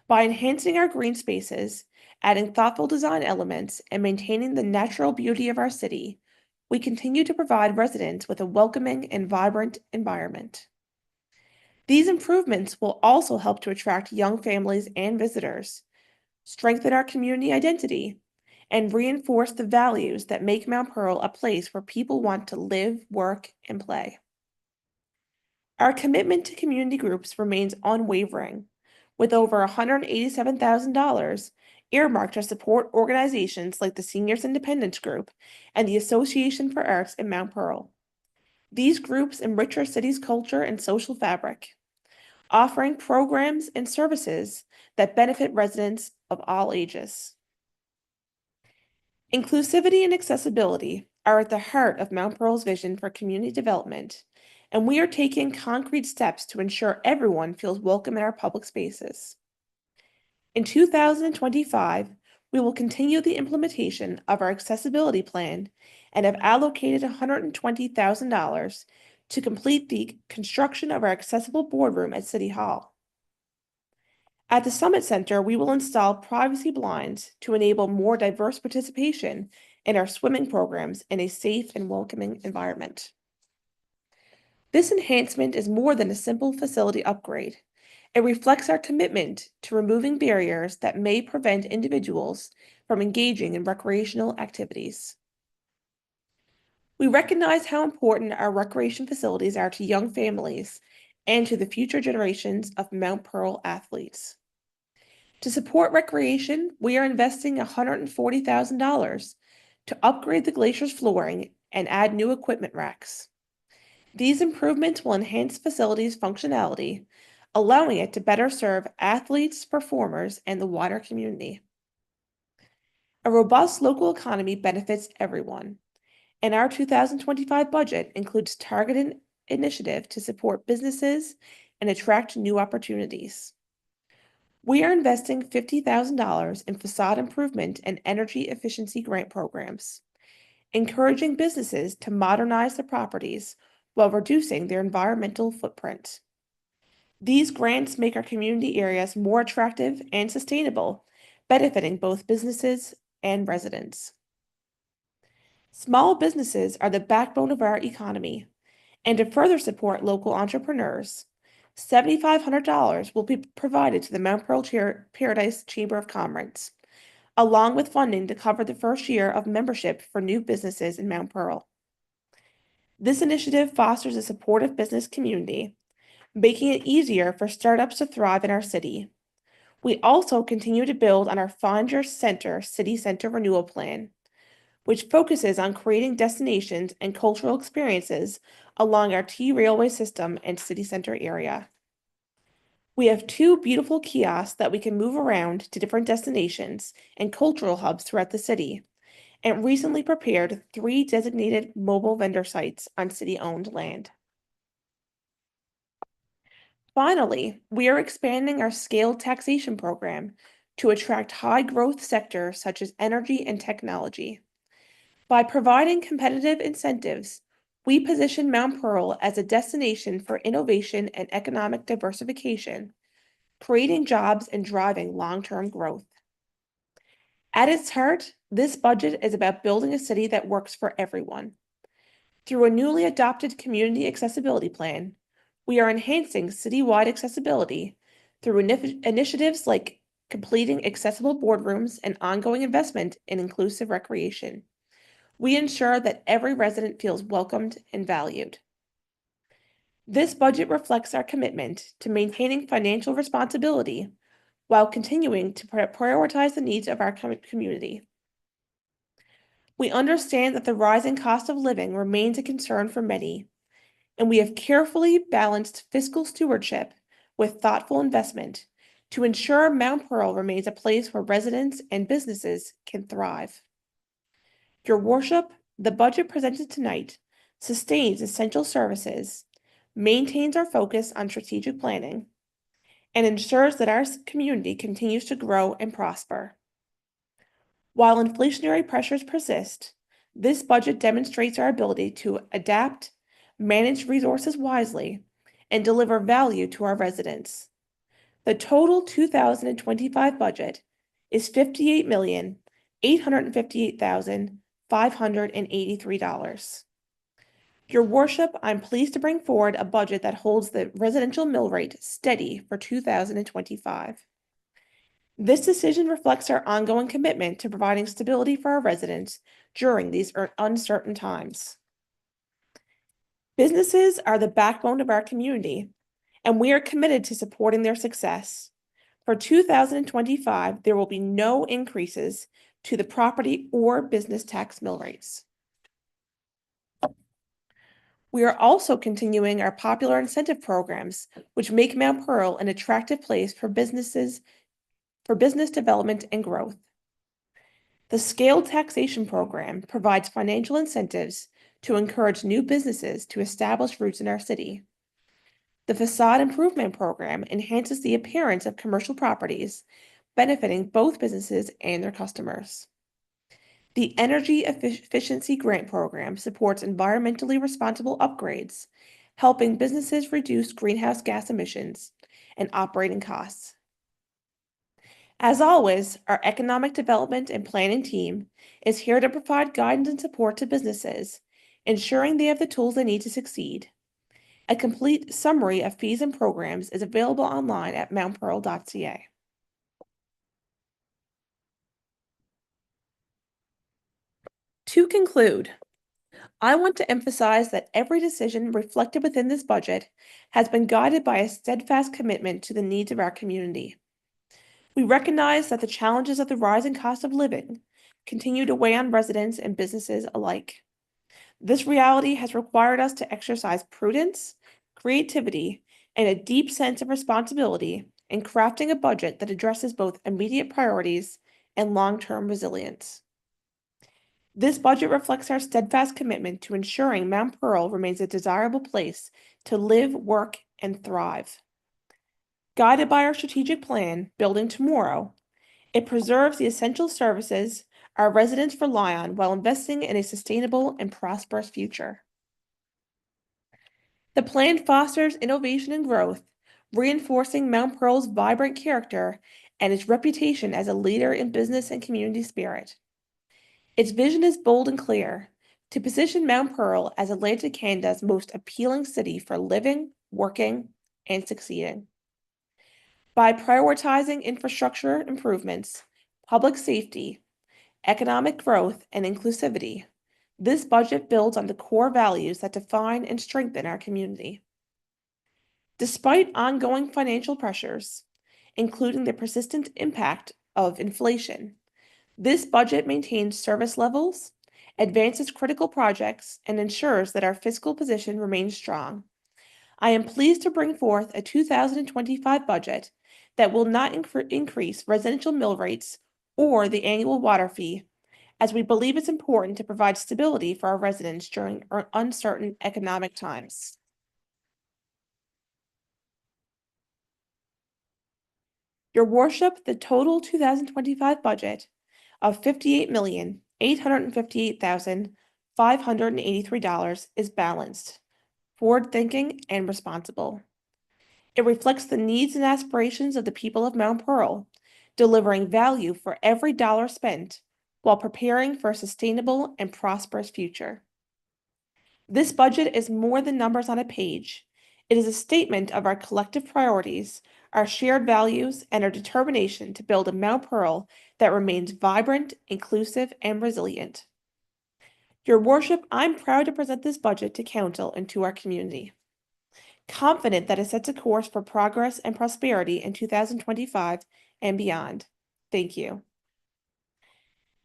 By enhancing our green spaces, adding thoughtful design elements, and maintaining the natural beauty of our city, we continue to provide residents with a welcoming and vibrant environment. These improvements will also help to attract young families and visitors, strengthen our community identity, and reinforce the values that make Mount Pearl a place where people want to live, work, and play. Our commitment to community groups remains unwavering, with over $187,000 earmarked to support organizations like the Seniors Independence Group and the Association for Arts in Mount Pearl. These groups enrich our city's culture and social fabric, offering programs and services that benefit residents of all ages. Inclusivity and accessibility are at the heart of Mount Pearl's vision for community development, and we are taking concrete steps to ensure everyone feels welcome in our public spaces. In 2025, we will continue the implementation of our accessibility plan and have allocated $120,000 to complete the construction of our accessible boardroom at City Hall. At the Summit Center, we will install privacy blinds to enable more diverse participation in our swimming programs in a safe and welcoming environment. This enhancement is more than a simple facility upgrade. It reflects our commitment to removing barriers that may prevent individuals from engaging in recreational activities. We recognize how important our recreation facilities are to young families and to the future generations of Mount Pearl athletes. To support recreation, we are investing $140,000 to upgrade the glacier's flooring and add new equipment racks. These improvements will enhance facilities' functionality, allowing it to better serve athletes, performers, and the wider community. A robust local economy benefits everyone, and our 2025 budget includes targeted initiative to support businesses and attract new opportunities. We are investing $50,000 in facade improvement and energy efficiency grant programs, encouraging businesses to modernize their properties while reducing their environmental footprint. These grants make our community areas more attractive and sustainable, benefiting both businesses and residents. Small businesses are the backbone of our economy, and to further support local entrepreneurs, $7,500 will be provided to the Mount Pearl Paradise Chamber of Commerce, along with funding to cover the first year of membership for new businesses in Mount Pearl. This initiative fosters a supportive business community, making it easier for startups to thrive in our city. We also continue to build on our Find Your Center City Center Renewal Plan, which focuses on creating destinations and cultural experiences along our T railway system and city center area. We have 2 beautiful kiosks that we can move around to different destinations and cultural hubs throughout the city, and recently prepared 3 designated mobile vendor sites on city-owned land. Finally, we are expanding our scaled taxation program to attract high-growth sectors such as energy and technology. By providing competitive incentives, we position Mount Pearl as a destination for innovation and economic diversification, creating jobs and driving long-term growth. At its heart, this budget is about building a city that works for everyone. Through a newly adopted community accessibility plan, we are enhancing citywide accessibility through initiatives like completing accessible boardrooms and ongoing investment in inclusive recreation. We ensure that every resident feels welcomed and valued. This budget reflects our commitment to maintaining financial responsibility while continuing to prioritize the needs of our community. We understand that the rising cost of living remains a concern for many, and we have carefully balanced fiscal stewardship with thoughtful investment to ensure Mount Pearl remains a place where residents and businesses can thrive. Your Worship, the budget presented tonight sustains essential services, maintains our focus on strategic planning, and ensures that our community continues to grow and prosper. While inflationary pressures persist, this budget demonstrates our ability to adapt, manage resources wisely, and deliver value to our residents. The total 2025 budget is $58,858,583. Your Worship, I'm pleased to bring forward a budget that holds the residential mill rate steady for 2025. This decision reflects our ongoing commitment to providing stability for our residents during these uncertain times. Businesses are the backbone of our community, and we are committed to supporting their success. For 2025, there will be no increases to the property or business tax mill rates. We are also continuing our popular incentive programs, which make Mount Pearl an attractive place for business development and growth. The Scaled Taxation Program provides financial incentives to encourage new businesses to establish roots in our city. The Facade Improvement Program enhances the appearance of commercial properties, benefiting both businesses and their customers. The Energy Efficiency Grant Program supports environmentally responsible upgrades, helping businesses reduce greenhouse gas emissions and operating costs. As always, our economic development and planning team is here to provide guidance and support to businesses, ensuring they have the tools they need to succeed. A complete summary of fees and programs is available online at mountpearl.ca. To conclude, I want to emphasize that every decision reflected within this budget has been guided by a steadfast commitment to the needs of our community. We recognize that the challenges of the rising cost of living continue to weigh on residents and businesses alike. This reality has required us to exercise prudence, creativity, and a deep sense of responsibility in crafting a budget that addresses both immediate priorities and long-term resilience. This budget reflects our steadfast commitment to ensuring Mount Pearl remains a desirable place to live, work, and thrive. Guided by our strategic plan, Building Tomorrow, it preserves the essential services our residents rely on while investing in a sustainable and prosperous future. The plan fosters innovation and growth, reinforcing Mount Pearl's vibrant character and its reputation as a leader in business and community spirit. Its vision is bold and clear, to position Mount Pearl as Atlantic Canada's most appealing city for living, working, and succeeding. By prioritizing infrastructure improvements, public safety, economic growth, and inclusivity, this budget builds on the core values that define and strengthen our community. Despite ongoing financial pressures, including the persistent impact of inflation, this budget maintains service levels, advances critical projects, and ensures that our fiscal position remains strong. I am pleased to bring forth a 2025 budget that will not increase residential mill rates or the annual water fee, as we believe it's important to provide stability for our residents during uncertain economic times. Your Worship, the total 2025 budget of $58,858,583 is balanced, forward-thinking, and responsible. It reflects the needs and aspirations of the people of Mount Pearl, delivering value for every dollar spent while preparing for a sustainable and prosperous future. This budget is more than numbers on a page. It is a statement of our collective priorities, our shared values, and our determination to build a Mount Pearl that remains vibrant, inclusive, and resilient. Your Worship, I'm proud to present this budget to Council and to our community, confident that it sets a course for progress and prosperity in 2025 and beyond. Thank you.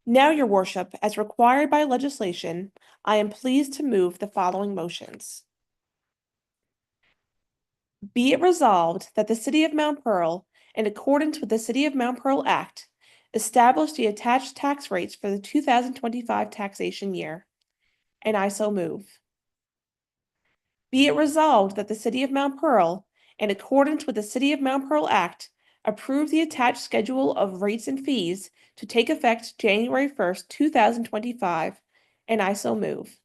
Now, Your Worship, as required by legislation, I am pleased to move the following motions. Be it resolved that the City of Mount Pearl, in accordance with the City of Mount Pearl Act, establish the attached tax rates for the 2025 taxation year, and I so move. Be it resolved that the City of Mount Pearl, in accordance with the City of Mount Pearl Act, approve the attached schedule of rates and fees to take effect January 1st, 2025, and I so move.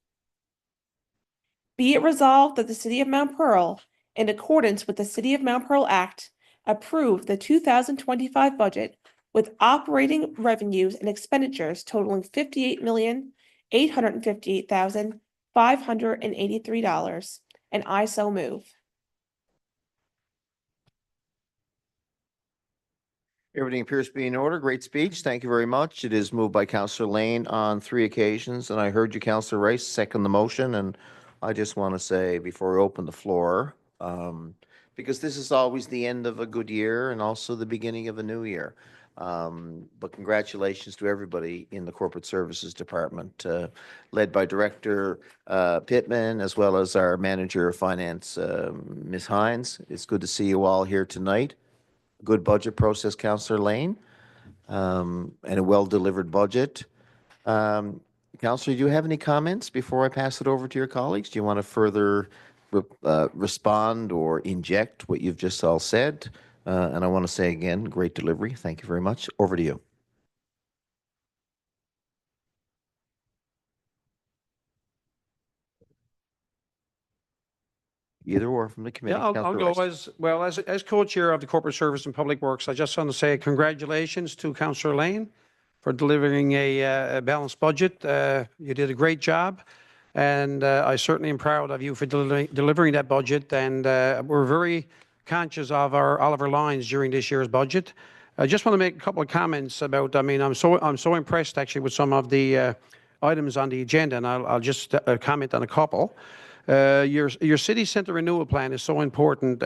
Be it resolved that the City of Mount Pearl, in accordance with the City of Mount Pearl Act, approve the 2025 budget with operating revenues and expenditures totaling $58,858,583, and I so move. Everything appears to be in order. Great speech. Thank you very much. It is moved by Councillor Lane on 3 occasions, and I heard you, Councillor Rice, second the motion. And I just want to say before we open the floor, because this is always the end of a good year and also the beginning of a new year. But congratulations to everybody in the Corporate Services Department, led by Director Pittman, as well as our Manager of Finance, Ms. Hines. It's good to see you all here tonight. Good budget process, Councillor Lane, and a well-delivered budget. Councillor, do you have any comments before I pass it over to your colleagues? Do you want to further respond or inject what you've just all said? And I want to say again, great delivery. Thank you very much. Over to you. Either or from the committee. Yeah, I'll Councillor go Rice. as co-chair of the Corporate Service and Public Works. I just want to say congratulations to Councillor Lane for delivering a balanced budget. You did a great job, and I certainly am proud of you for delivering that budget. And we're very conscious of all of our lines during this year's budget. I just want to make a couple of comments about. I mean, I'm so impressed actually with some of the items on the agenda, and I'll just comment on a couple. Your city centre renewal plan is so important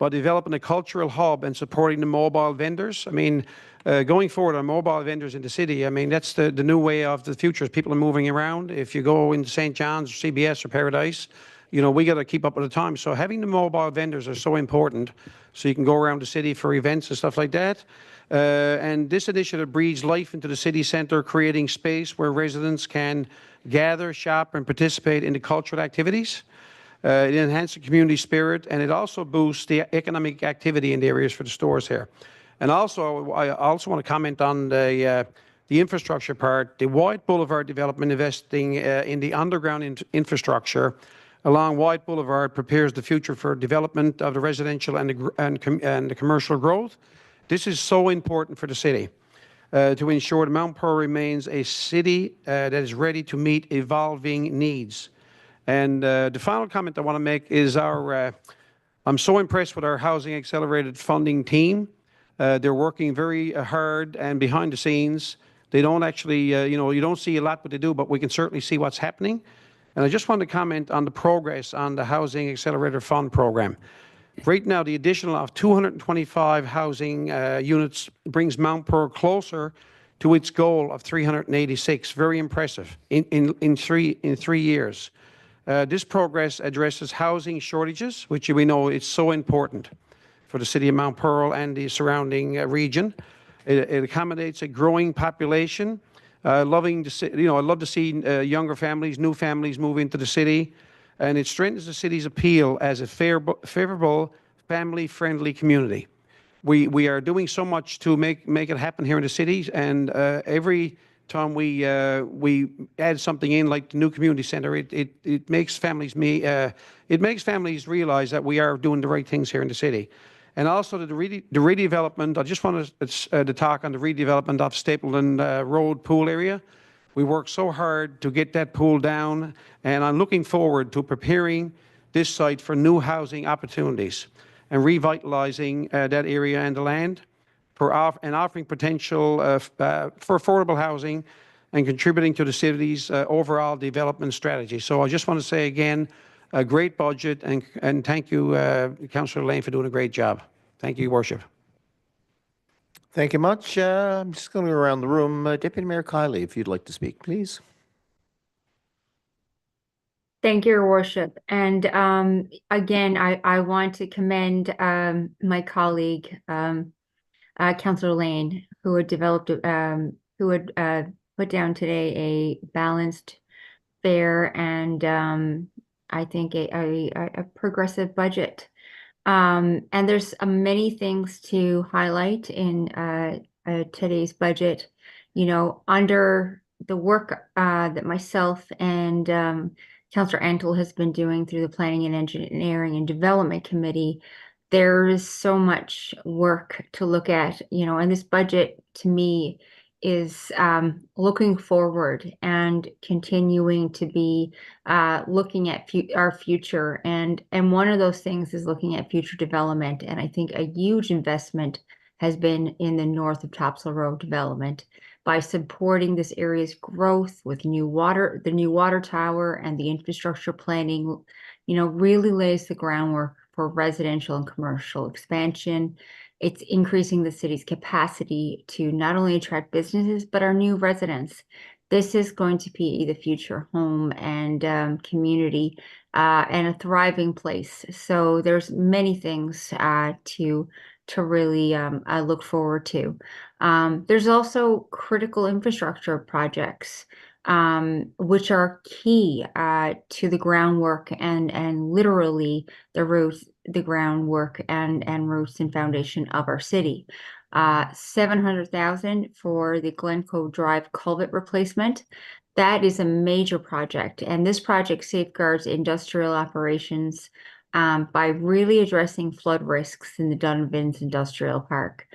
by developing a cultural hub and supporting the mobile vendors. I mean, going forward on mobile vendors in the city, I mean, that's the new way of the future. People are moving around. If you go into St. John's or CBS or Paradise, you know, we got to keep up with the time. So having the mobile vendors are so important, so you can go around the city for events and stuff like that. And this initiative breathes life into the city centre, creating space where residents can gather, shop, and participate in the cultural activities. It enhances the community spirit, and it also boosts the economic activity in the areas for the stores here. And also, I also want to comment on the infrastructure part. The White Boulevard development, investing in the underground infrastructure along White Boulevard, prepares the future for development of the residential and the commercial growth. This is so important for the city to ensure that Mount Pearl remains a city that is ready to meet evolving needs. And the final comment I want to make is I'm so impressed with our Housing Accelerated Funding team. They're working very hard and behind the scenes. They don't actually, you know, you don't see a lot what they do, but we can certainly see what's happening. And I just want to comment on the progress on the Housing Accelerator Fund program. Right now, the additional of 225 housing units brings Mount Pearl closer to its goal of 386. Very impressive in 3 years. This progress addresses housing shortages, which we know is so important for the city of Mount Pearl and the surrounding region. It accommodates a growing population. I love to see younger families, new families move into the city, and it strengthens the city's appeal as a favorable, family-friendly community. We are doing so much to make it happen here in the city, and every time we add something in, like the new community center, it makes families realize that we are doing the right things here in the city. And also the redevelopment. I just want to talk on the redevelopment of Stapleton Road pool area. We worked so hard to get that pool down, and I'm looking forward to preparing this site for new housing opportunities and revitalizing that area and the land and offering potential for affordable housing and contributing to the city's overall development strategy. So I just want to say again, a great budget, and thank you, Councillor Lane, for doing a great job. Thank you, Your Worship. Thank you much. I'm just going to go around the room. Deputy Mayor Kiley, if you'd like to speak, please. Thank you, Your Worship. And again, I want to commend my colleague, Councillor Lane, who had put down today a balanced, fair, and I think a progressive budget. And there's many things to highlight in today's budget. You know, under the work that myself and Councillor Antle has been doing through the Planning and Engineering and Development Committee, there is so much work to look at, you know, and this budget to me is looking forward and continuing to be looking at our future. And one of those things is looking at future development. And I think a huge investment has been in the north of Topsail Road development by supporting this area's growth with the new water tower, and the infrastructure planning, you know, really lays the groundwork for residential and commercial expansion. It's increasing the city's capacity to not only attract businesses, but our new residents. This is going to be the future home and community and a thriving place. So there's many things to really look forward to. There's also critical infrastructure projects, which are key to the groundwork and literally the groundwork and roots and foundation of our city. $700,000 for the Glencoe Drive culvert replacement. That is a major project, and this project safeguards industrial operations by really addressing flood risks in the Dunavins Industrial Park.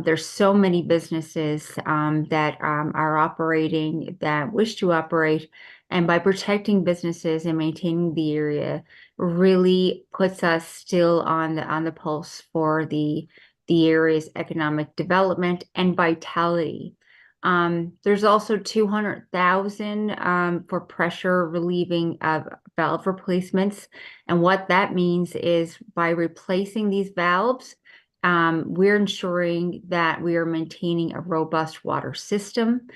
There's so many businesses that are operating, that wish to operate, and by protecting businesses and maintaining the area really puts us still on the pulse for the area's economic development and vitality. There's also 200,000 for pressure relieving valve replacements. And what that means is by replacing these valves, we're ensuring that we are maintaining a robust water system,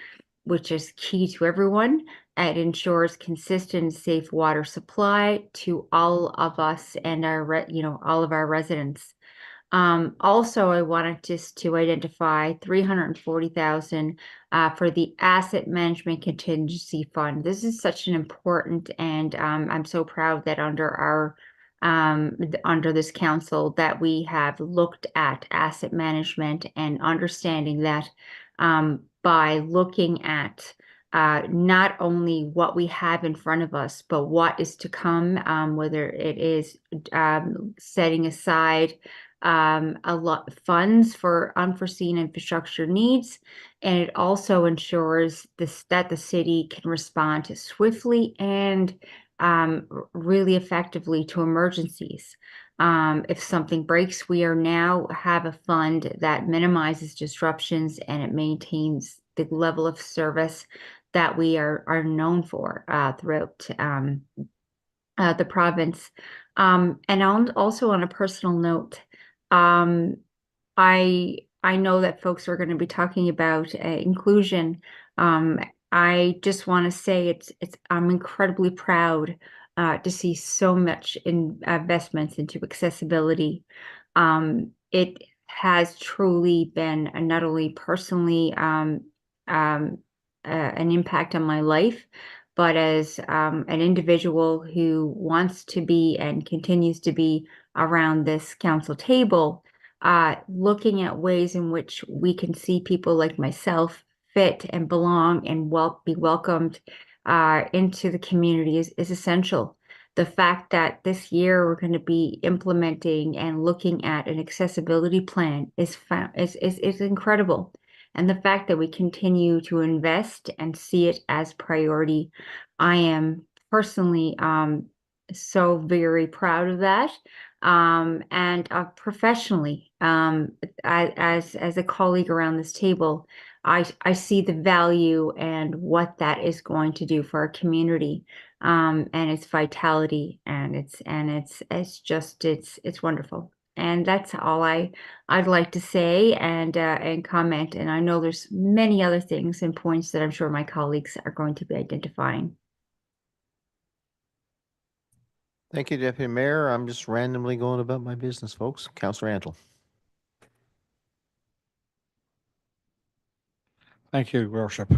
which is key to everyone. It ensures consistent and safe water supply to all of us and all of our residents. Also, I wanted just to identify 340,000 for the Asset Management Contingency Fund. This is such an important, and I'm so proud that under this council that we have looked at asset management and understanding that by looking at not only what we have in front of us, but what is to come, whether it is setting aside a lot of funds for unforeseen infrastructure needs, and it also ensures that the city can respond swiftly and really effectively to emergencies. If something breaks, we are now have a fund that minimizes disruptions and it maintains the level of service that we are known for throughout the province. And also on a personal note, I know that folks are going to be talking about inclusion. I just want to say I'm incredibly proud to see so much investments into accessibility. It has truly been not only personally an impact on my life, but as an individual who wants to be and continues to be around this council table, looking at ways in which we can see people like myself fit and belong and be welcomed into the community is essential. The fact that this year we're going to be implementing and looking at an accessibility plan is incredible. And the fact that we continue to invest and see it as priority, I am personally so very proud of that. And professionally, as a colleague around this table, I see the value and what that is going to do for our community, and its vitality, and it's wonderful. And that's all I'd like to say and comment. And I know there's many other things and points that I'm sure my colleagues are going to be identifying. Thank you, Deputy Mayor. I'm just randomly going about my business, folks. Councillor Antle. Thank you, Your Worship.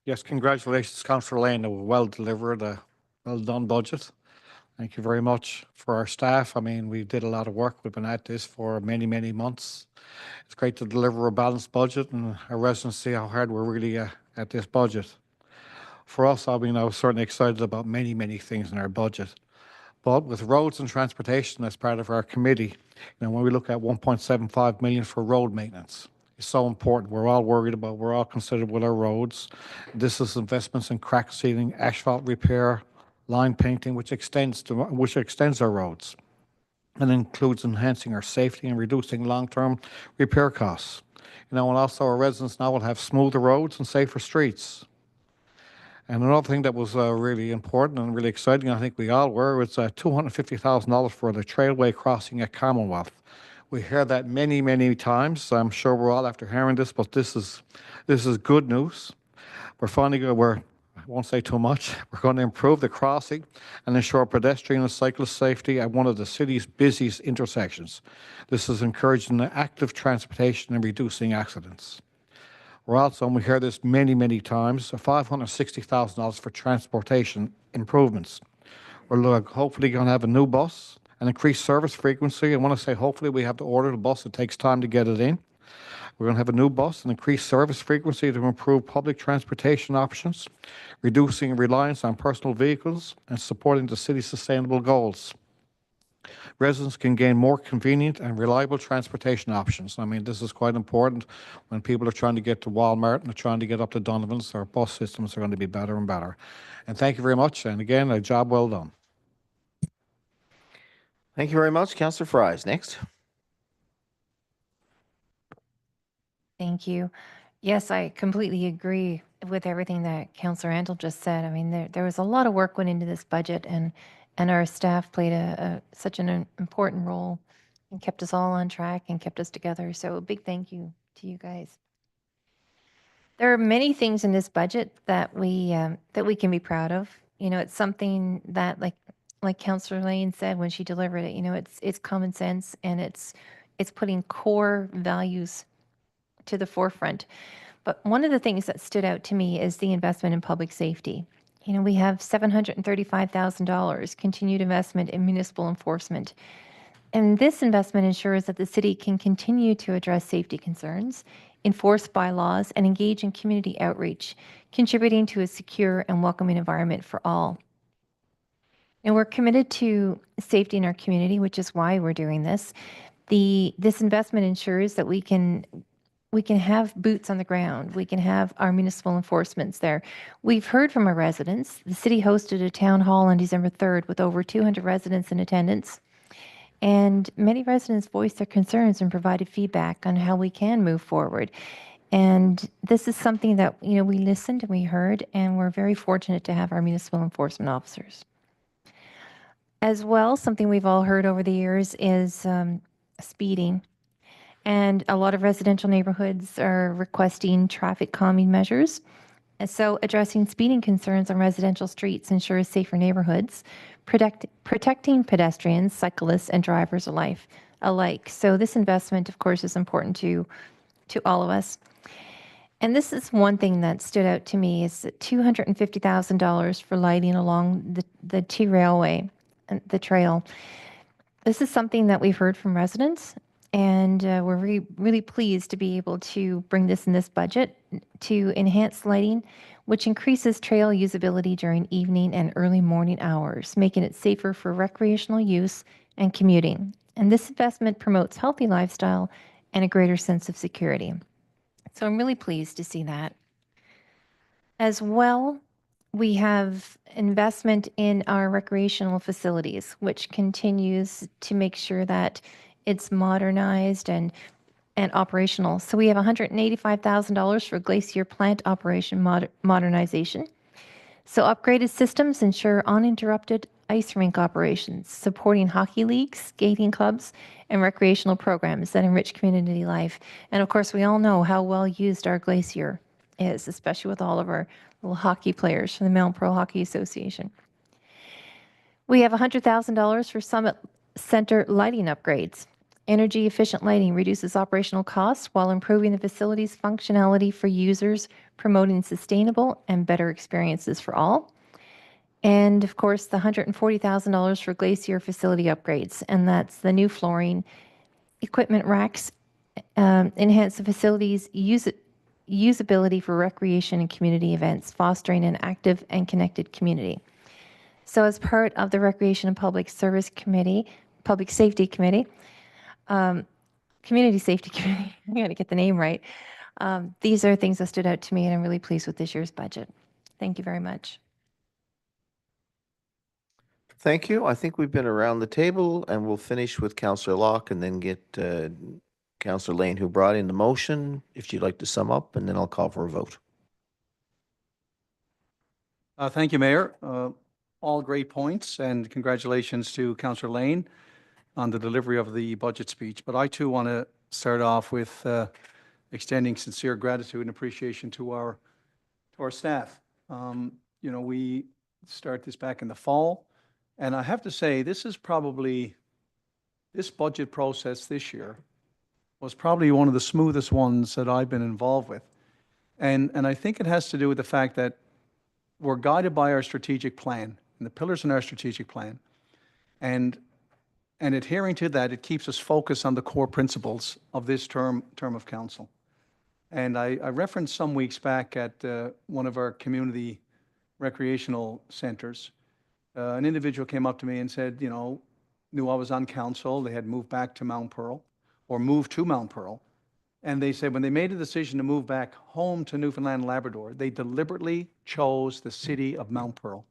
Yes, congratulations, Councillor Lane. A well delivered, well done budget. Thank you very much for our staff. I mean, we did a lot of work. We've been at this for many, many months. It's great to deliver a balanced budget, and our residents see how hard we're really at this budget. For us, I mean, I was certainly excited about many, many things in our budget. But with roads and transportation as part of our committee, when we look at 1.75 million for road maintenance, it's so important. We're all considered with our roads. This is investments in crack sealing, asphalt repair, line painting, which extends our roads and includes enhancing our safety and reducing long-term repair costs. And also our residents now will have smoother roads and safer streets. And another thing that was really important and really exciting, I think we all were, was $250,000 for the trailway crossing at Commonwealth. We hear that many, many times. I'm sure we're all after hearing this, but this is good news. I won't say too much. We're going to improve the crossing and ensure pedestrian and cyclist safety at one of the city's busiest intersections. This is encouraging active transportation and reducing accidents. We're also, and we hear this many, many times, $560,000 for transportation improvements. We're hopefully going to have a new bus, an increased service frequency. I want to say hopefully we have to order the bus. It takes time to get it in. We're going to have a new bus and increased service frequency to improve public transportation options, reducing reliance on personal vehicles, and supporting the city's sustainable goals. Residents can gain more convenient and reliable transportation options. I mean, this is quite important when people are trying to get to Walmart and are trying to get up to Donovan's. Our bus systems are going to be better and better. And thank you very much. And again, a job well done. Thank you very much. Councillor Fries, next. Thank you. Yes, I completely agree with everything that Councillor Antle just said. I mean, there was a lot of work went into this budget, and our staff played such an important role and kept us all on track and kept us together. So a big thank you to you guys. There are many things in this budget that we can be proud of. You know, it's something that like Councillor Lane said when she delivered it. You know, it's common sense, and it's putting core values to the forefront. But one of the things that stood out to me is the investment in public safety. You know, we have $735,000 continued investment in municipal enforcement. And this investment ensures that the city can continue to address safety concerns, enforce bylaws, and engage in community outreach, contributing to a secure and welcoming environment for all. And we're committed to safety in our community, which is why we're doing this. This investment ensures that we can have boots on the ground. We can have our municipal enforcements there. We've heard from our residents. The city hosted a town hall on December 3rd with over 200 residents in attendance. And many residents voiced their concerns and provided feedback on how we can move forward. And this is something that, you know, we listened and we heard, and we're very fortunate to have our municipal enforcement officers. As well, something we've all heard over the years is speeding. And a lot of residential neighborhoods are requesting traffic calming measures. And so addressing speeding concerns on residential streets ensures safer neighborhoods, protecting pedestrians, cyclists, and drivers alike. So this investment, of course, is important to all of us. And this is one thing that stood out to me is $250,000 for lighting along the T Railway, the trail. This is something that we've heard from residents, and we're really pleased to be able to bring this in this budget to enhance lighting, which increases trail usability during evening and early morning hours, making it safer for recreational use and commuting. And this investment promotes healthy lifestyle and a greater sense of security. So I'm really pleased to see that. As well, we have investment in our recreational facilities, which continues to make sure that it's modernized and operational. So we have $185,000 for Glacier plant operation modernization. So upgraded systems ensure uninterrupted ice rink operations, supporting hockey leagues, skating clubs, and recreational programs that enrich community life. And of course, we all know how well used our Glacier is, especially with all of our little hockey players from the Mount Pearl Hockey Association. We have $100,000 for Summit Center lighting upgrades. Energy efficient lighting reduces operational costs while improving the facility's functionality for users, promoting sustainable and better experiences for all. And of course, the $140,000 for Glacier facility upgrades, and that's the new flooring, equipment racks, enhance the facility's usability for recreation and community events, fostering an active and connected community. So as part of the Recreation and Public Safety Committee, Community Safety Committee, I got to get the name right. These are things that stood out to me, and I'm really pleased with this year's budget. Thank you very much. Thank you. I think we've been around the table, and we'll finish with Councillor Locke and then get Councillor Lane, who brought in the motion, if you'd like to sum up, and then I'll call for a vote. Thank you, Mayor. All great points, and congratulations to Councillor Lane on the delivery of the budget speech. But I too want to start off with extending sincere gratitude and appreciation to our staff. You know, we start this back in the fall, and I have to say this budget process this year was probably one of the smoothest ones that I've been involved with. And I think it has to do with the fact that we're guided by our strategic plan and the pillars in our strategic plan. And adhering to that, it keeps us focused on the core principles of this term of council. And I referenced some weeks back at one of our community recreational centers, an individual came up to me and said, you know, knew I was on council. They had moved back to Mount Pearl, or moved to Mount Pearl. And they said when they made a decision to move back home to Newfoundland and Labrador, they deliberately chose the city of Mount Pearl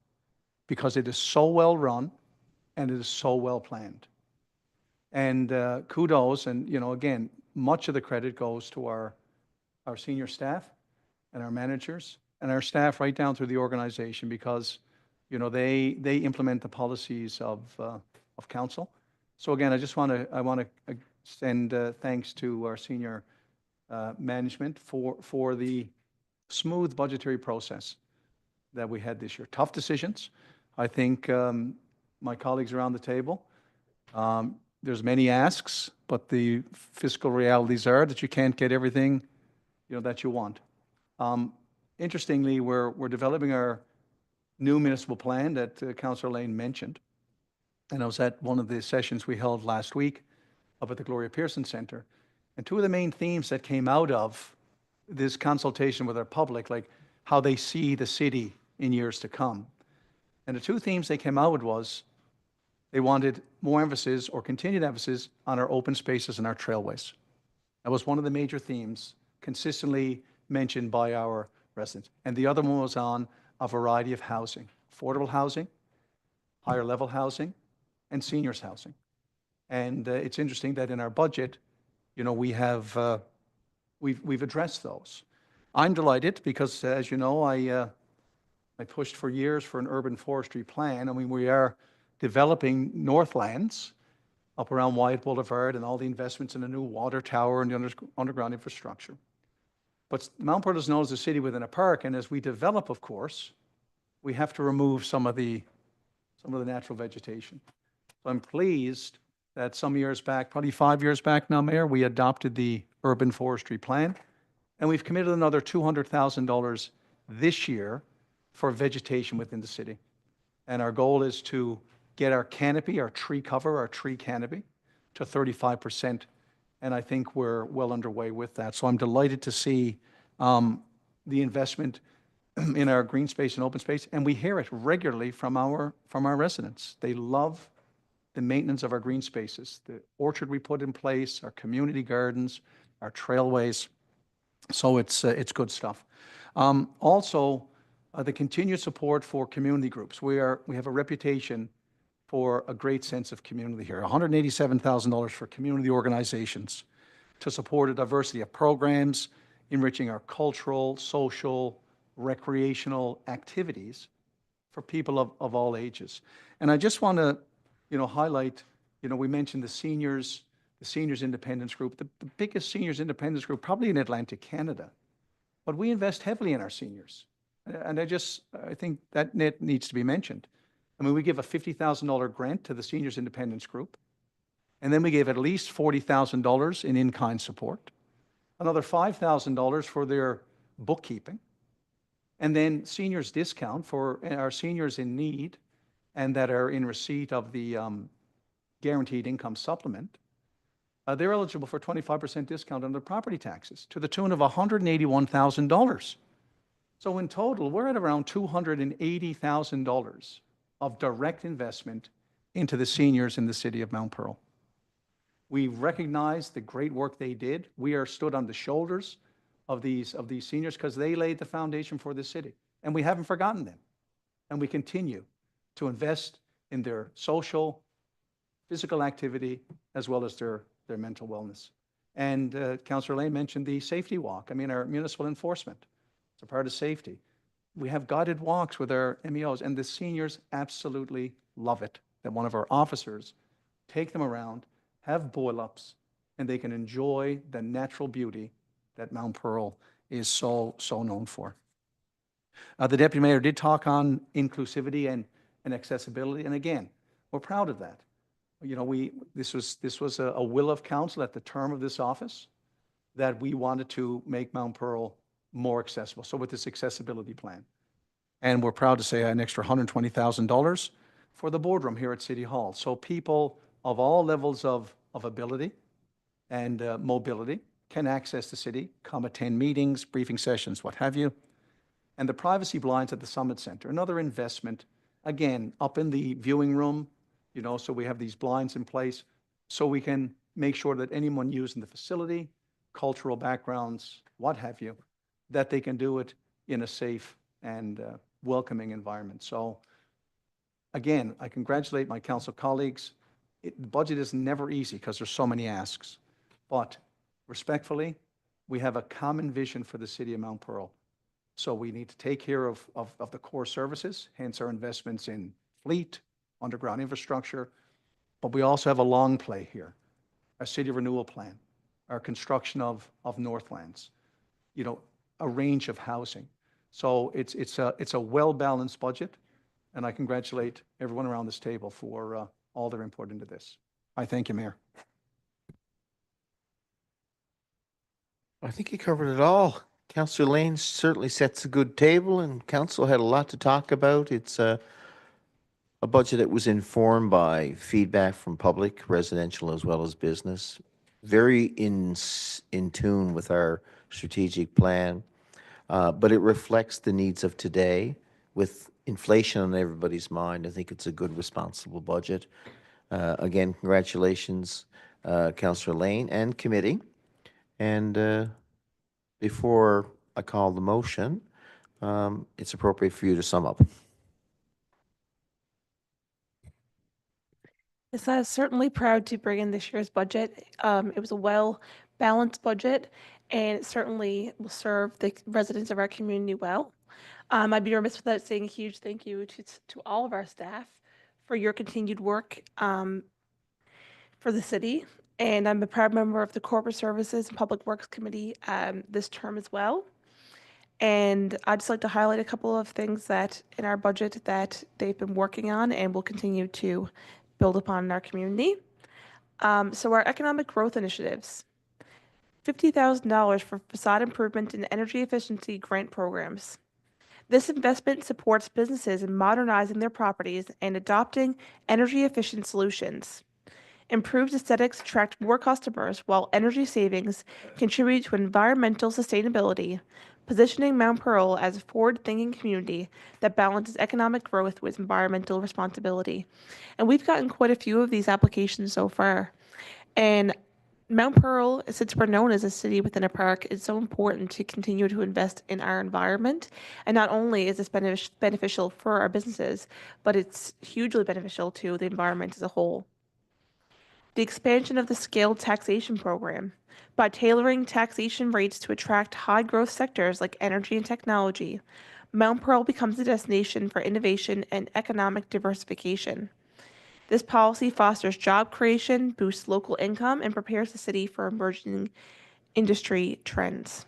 because it is so well run and it is so well planned. And kudos, and you know, again, much of the credit goes to our our senior staff and our managers and our staff right down through the organization because, you know, they implement the policies of council. So again, I want to extend thanks to our senior management for the smooth budgetary process that we had this year. Tough decisions. I think my colleagues around the table, there's many asks, but the fiscal realities are that you can't get everything, you know, that you want. Interestingly, we're developing our new municipal plan that Councillor Lane mentioned. And I was at one of the sessions we held last week up at the Gloria Pearson Centre. And two of the main themes that came out of this consultation with our public, like how they see the city in years to come. And the two themes they came out with was they wanted more emphasis or continued emphasis on our open spaces and our trailways. That was one of the major themes consistently mentioned by our residents. And the other one was on a variety of housing, affordable housing, higher level housing, and seniors housing. And it's interesting that in our budget, you know, we have, we've addressed those. I'm delighted because, as you know, I pushed for years for an urban forestry plan. I mean, we are developing Northlands up around Wyatt Boulevard and all the investments in the new water tower and the underground infrastructure. But Mount Pearl is known as a city within a park, and as we develop, of course, we have to remove some of the natural vegetation. So I'm pleased that some years back, probably 5 years back now, Mayor, we adopted the urban forestry plan, and we've committed another $200,000 this year for vegetation within the city. And our goal is to get our canopy, our tree cover, our tree canopy to 35%. And I think we're well underway with that. So I'm delighted to see the investment in our green space and open space. And we hear it regularly from our residents. They love the maintenance of our green spaces, the orchard we put in place, our community gardens, our trailways. So it's good stuff. Also, the continued support for community groups. We have a reputation for a great sense of community here. $187,000 for community organizations to support a diversity of programs, enriching our cultural, social, recreational activities for people of all ages. And I just want to, you know, highlight, you know, we mentioned the seniors independence group, the biggest seniors independence group probably in Atlantic Canada. But we invest heavily in our seniors. And I think that needs to be mentioned. I mean, we give a $50,000 grant to the Seniors Independence Group, and then we gave at least $40,000 in in-kind support, another $5,000 for their bookkeeping, and then seniors discount for our seniors in need and that are in receipt of the guaranteed income supplement. They're eligible for 25% discount on their property taxes to the tune of $181,000. So in total, we're at around $280,000 of direct investment into the seniors in the city of Mount Pearl. We recognize the great work they did. We are stood on the shoulders of these seniors because they laid the foundation for the city, and we haven't forgotten them. And we continue to invest in their social, physical activity, as well as their mental wellness. And Councillor Lane mentioned the safety walk. I mean, our municipal enforcement. It's a part of safety. We have guided walks with our MEOs, and the seniors absolutely love it, that one of our officers take them around, have boil-ups, and they can enjoy the natural beauty that Mount Pearl is so known for. The Deputy Mayor did talk on inclusivity and accessibility, and again, we're proud of that. You know, this was a will of council at the term of this office that we wanted to make Mount Pearl more accessible. So with this accessibility plan. And we're proud to say an extra $120,000 for the boardroom here at City Hall. So people of all levels of ability and mobility can access the city, come attend meetings, briefing sessions, what have you. And the privacy blinds at the Summit Center, another investment, again, up in the viewing room, you know, so we have these blinds in place so we can make sure that anyone using the facility, cultural backgrounds, what have you, that they can do it in a safe and welcoming environment. So again, I congratulate my council colleagues. The budget is never easy because there's so many asks, but respectfully, We have a common vision for the city of Mount Pearl. So we need to take care of the core services, hence our investments in fleet, underground infrastructure. But we also have a long play here, a city renewal plan, our construction of Northlands, a range of housing. So it's a well-balanced budget, and I congratulate everyone around this table for all their input into this. I thank you, Mayor. I think you covered it all. Councillor Lane certainly sets a good table, and council had a lot to talk about. It's a budget that was informed by feedback from public, residential, as well as business. Very in tune with our strategic plan, but it reflects the needs of today. With inflation on everybody's mind, I think it's a good, responsible budget. Again, congratulations, Councillor Lane and committee. And before I call the motion, it's appropriate for you to sum up. Yes, I was certainly proud to bring in this year's budget. It was a well-balanced budget, and it certainly will serve the residents of our community well. I'd be remiss without saying a huge thank you to all of our staff for your continued work for the city. And I'm a proud member of the Corporate Services and Public Works Committee this term as well. And I'd just like to highlight a couple of things that in our budget that they've been working on and will continue to build upon in our community. So our economic growth initiatives, $50,000 for facade improvement and energy efficiency grant programs. This investment supports businesses in modernizing their properties and adopting energy efficient solutions. Improved aesthetics attract more customers, while energy savings contribute to environmental sustainability, positioning Mount Pearl as a forward-thinking community that balances economic growth with environmental responsibility. And we've gotten quite a few of these applications so far. And Mount Pearl, since we're known as a city within a park, is so important to continue to invest in our environment. And not only is this beneficial for our businesses, but it's hugely beneficial to the environment as a whole. The expansion of the scaled taxation program. By tailoring taxation rates to attract high-growth sectors like energy and technology, Mount Pearl becomes a destination for innovation and economic diversification. This policy fosters job creation, boosts local income, and prepares the city for emerging industry trends.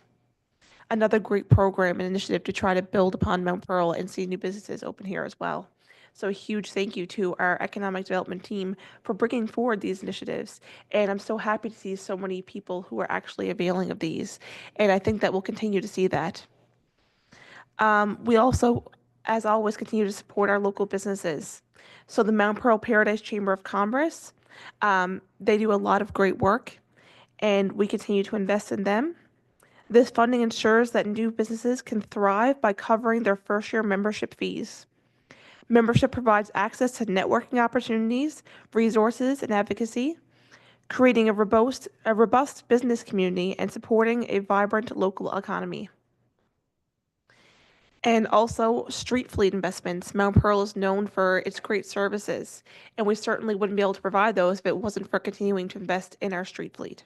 Another great program and initiative to try to build upon Mount Pearl and see new businesses open here as well. So a huge thank you to our economic development team for bringing forward these initiatives. And I'm so happy to see so many people who are actually availing of these. And I think that we'll continue to see that. We also, as always, continue to support our local businesses. So the Mount Pearl Paradise Chamber of Commerce, they do a lot of great work, and we continue to invest in them. This funding ensures that new businesses can thrive by covering their first-year membership fees. Membership provides access to networking opportunities, resources, and advocacy, creating a robust business community and supporting a vibrant local economy. And also street fleet investments. Mount Pearl is known for its great services, and we certainly wouldn't be able to provide those if it wasn't for continuing to invest in our street fleet.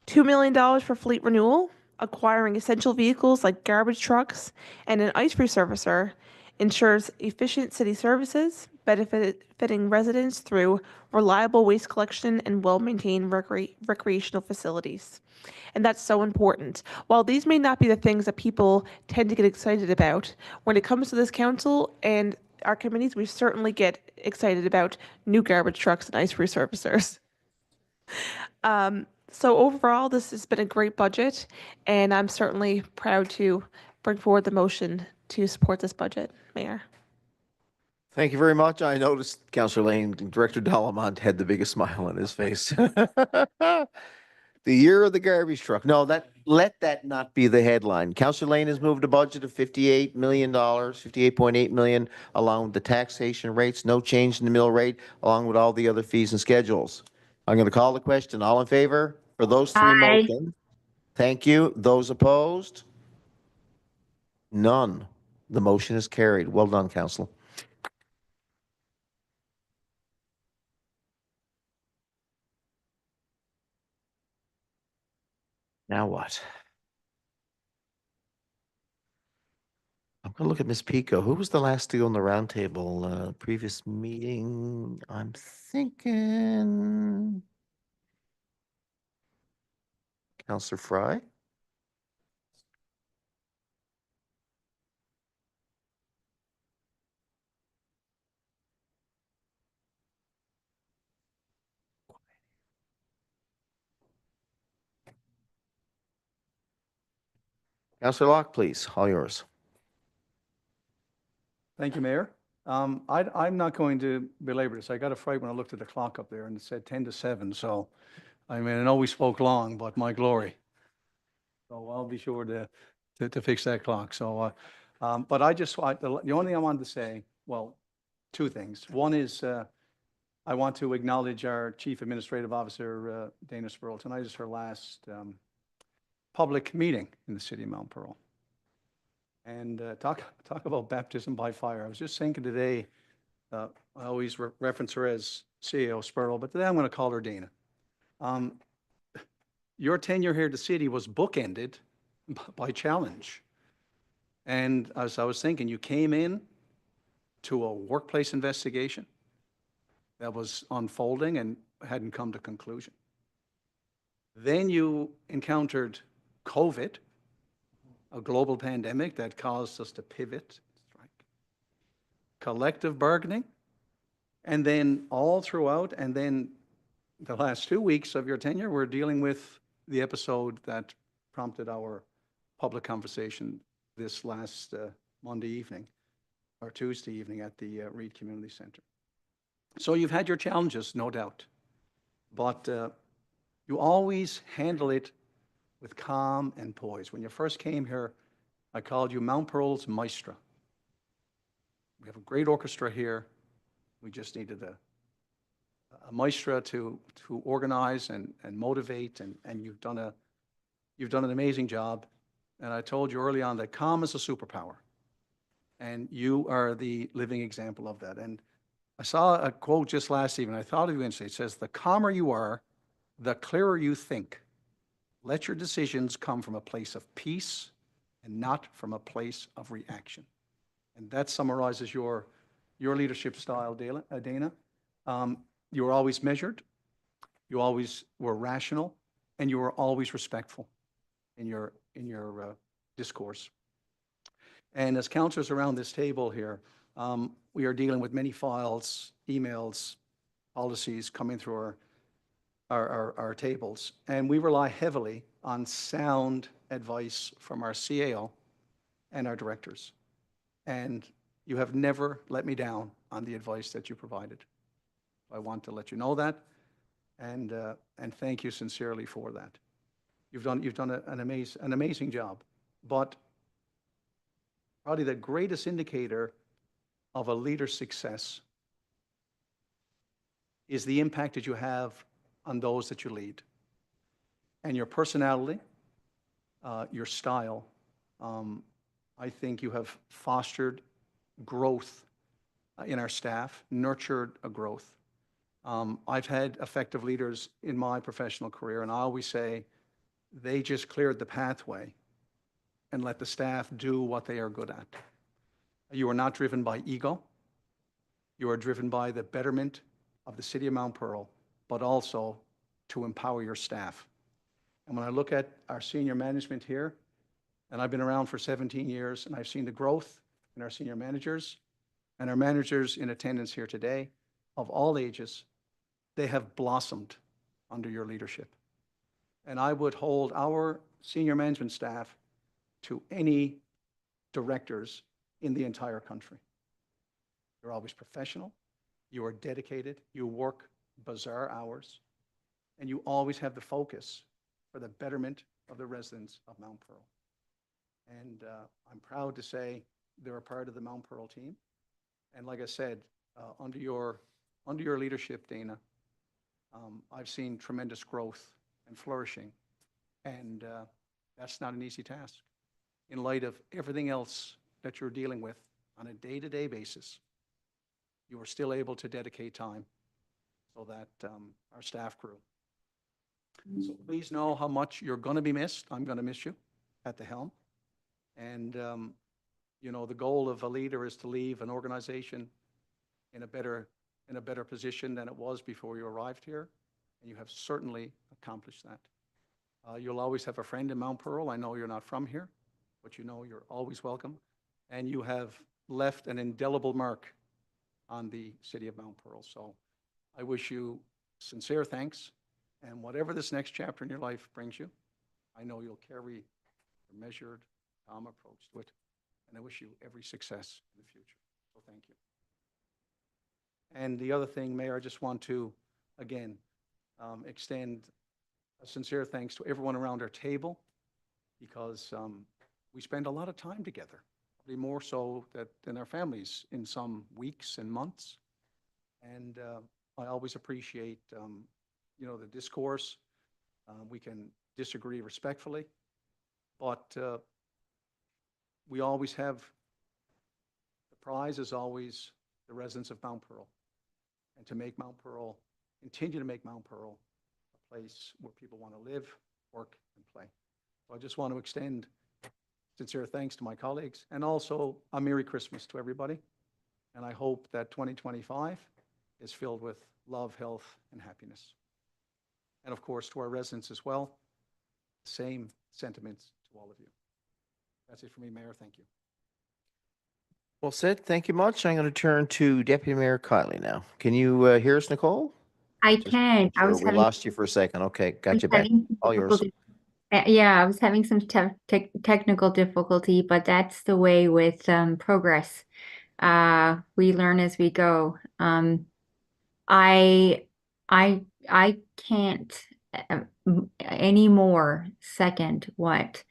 $2 million for fleet renewal, acquiring essential vehicles like garbage trucks and an ice resurfacer ensures efficient city services, benefiting residents through reliable waste collection and well-maintained recreational facilities. And that's so important. While these may not be the things that people tend to get excited about, when it comes to this council and our committees, we certainly get excited about new garbage trucks and ice resurfacers. So overall, this has been a great budget, and I'm certainly proud to bring forward the motion to support this budget, Mayor. Thank you very much. I noticed Councillor Lane, Director Dalamont had the biggest smile on his face. The year of the garbage truck. No, let that not be the headline. Councillor Lane has moved a budget of $58 million, $58.8 million, along with the taxation rates, no change in the mill rate, along with all the other fees and schedules. I'm going to call the question. All in favor for those three motions? Thank you. Those opposed? None. The motion is carried. Well done, Council. Now what? I'm gonna look at Miss Pico. Who was the last to go on the roundtable, previous meeting? I'm thinking Counselor Fry? Counselor Locke, please, all yours. Thank you, Mayor. I'm not going to belabor this. I got a fright when I looked at the clock up there and it said 10 to 7. So, I mean, I know we spoke long, but my glory. So I'll be sure to fix that clock. So, but the only thing I wanted to say, well, two things. One is I want to acknowledge our Chief Administrative Officer, Dana Spurl. Tonight is her last public meeting in the city of Mount Pearl. And talk about baptism by fire. I was just thinking today, I always reference her as CEO Spurl, but today I'm going to call her Dana. Your tenure here at the city was bookended by challenge. And as I was thinking, you came in to a workplace investigation that was unfolding and hadn't come to conclusion. Then you encountered COVID, a global pandemic that caused us to pivot, strike, collective bargaining, and then all throughout, and then the last 2 weeks of your tenure, we're dealing with the episode that prompted our public conversation this last Monday evening or Tuesday evening at the Reed Community Center. So you've had your challenges, no doubt, but you always handle it with calm and poise. When you first came here, I called you Mount Pearl's maestro. We have a great orchestra here. We just needed a maestro to organize and motivate, and you've done an amazing job. And I told you early on that calm is a superpower, and you are the living example of that. And I saw a quote just last evening. I thought of you instantly. It says, "The calmer you are, the clearer you think. Let your decisions come from a place of peace and not from a place of reaction." And that summarizes your leadership style, Dana. You were always measured, you always were rational, and you were always respectful in your discourse. And as counselors around this table here, we are dealing with many files, emails, policies coming through our tables, and we rely heavily on sound advice from our CAO and our directors. And you have never let me down on the advice that you provided. I want to let you know that, and thank you sincerely for that. You've done an amazing job, but probably the greatest indicator of a leader's success is the impact that you have on those that you lead. And your personality, your style, I think you have fostered growth in our staff, nurtured a growth. I've had effective leaders in my professional career, and I always say they just cleared the pathway and let the staff do what they are good at. You are not driven by ego. You are driven by the betterment of the city of Mount Pearl, but also to empower your staff. And when I look at our senior management here, and I've been around for 17 years, and I've seen the growth in our senior managers and our managers in attendance here today of all ages, they have blossomed under your leadership. And I would hold our senior management staff to any directors in the entire country. You're always professional, you are dedicated, you work bizarre hours, and you always have the focus for the betterment of the residents of Mount Pearl. And I'm proud to say they're a part of the Mount Pearl team. And like I said, under your leadership, Dana, I've seen tremendous growth and flourishing. And that's not an easy task. In light of everything else that you're dealing with on a day-to-day basis, you are still able to dedicate time so that our staff grew. So please know how much you're going to be missed. I'm going to miss you at the helm. And, you know, the goal of a leader is to leave an organization in a better position than it was before you arrived here. And you have certainly accomplished that. You'll always have a friend in Mount Pearl. I know you're not from here, but you know you're always welcome. And you have left an indelible mark on the city of Mount Pearl. So I wish you sincere thanks. And whatever this next chapter in your life brings you, I know you'll carry a measured, calm approach to it. And I wish you every success in the future. So thank you. And the other thing, Mayor, I just want to, again, extend a sincere thanks to everyone around our table, because we spend a lot of time together, probably more so than our families in some weeks and months. And I always appreciate, you know, the discourse. We can disagree respectfully, but we always have, the prize is always the residents of Mount Pearl, and to make Mount Pearl, continue to make Mount Pearl a place where people want to live, work, and play. So I just want to extend sincere thanks to my colleagues, and also a Merry Christmas to everybody. And I hope that 2025 is filled with love, health, and happiness. And of course, to our residents as well, same sentiments to all of you. That's it for me, Mayor. Thank you. Well said. Thank you much. I'm going to turn to Deputy Mayor Kiley now. Can you hear us, Nicole? I Just can. I sure, was we having, lost you for a second. Okay, I got was you back. having some All yours. difficulty. Yeah, I was having some technical difficulty, but that's the way with progress. We learn as we go. I I can't anymore second what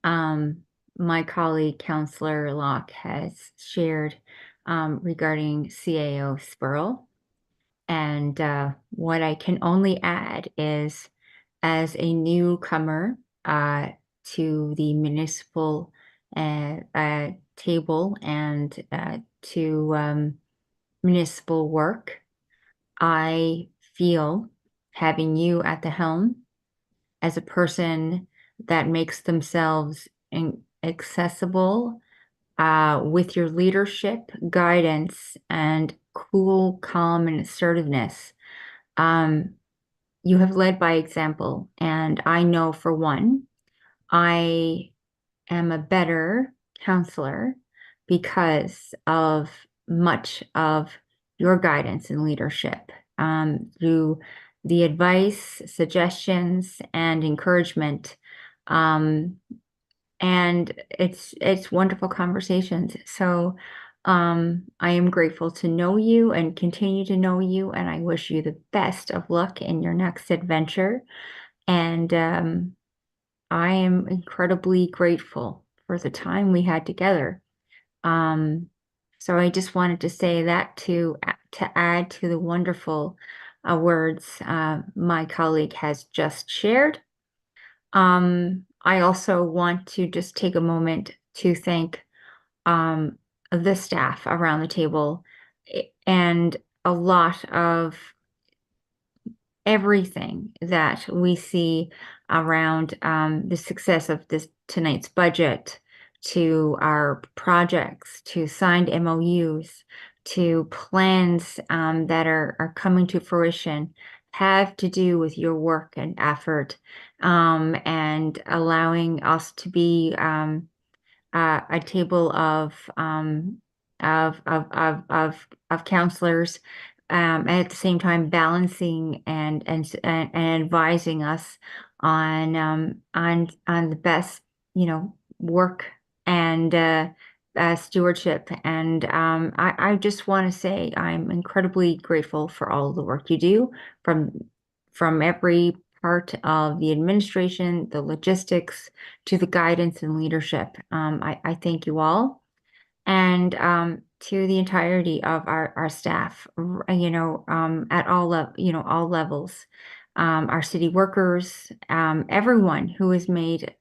my colleague Councillor Locke has shared regarding CAO Spurl. And what I can only add is, as a newcomer to the municipal table and to municipal work, I feel having you at the helm as a person that makes themselves accessible with your leadership, guidance, and cool, calm, and assertiveness. You have led by example, and I know for one, I am a better counselor because of much of your guidance and leadership through the advice, suggestions, and encouragement. And it's wonderful conversations. So I am grateful to know you and continue to know you, and I wish you the best of luck in your next adventure. And I am incredibly grateful for the time we had together. So I just wanted to say that to add to the wonderful words my colleague has just shared. I also want to just take a moment to thank the staff around the table and a lot of everything that we see around the success of tonight's budget, to our projects, to signed MOUs, to plans that are coming to fruition, have to do with your work and effort and allowing us to be a table of counselors, and at the same time balancing and advising us on the best, work and stewardship. And I just want to say I'm incredibly grateful for all the work you do from every part of the administration, the logistics, to the guidance and leadership. I thank you all. And to the entirety of our staff, at all levels, our city workers, everyone who has made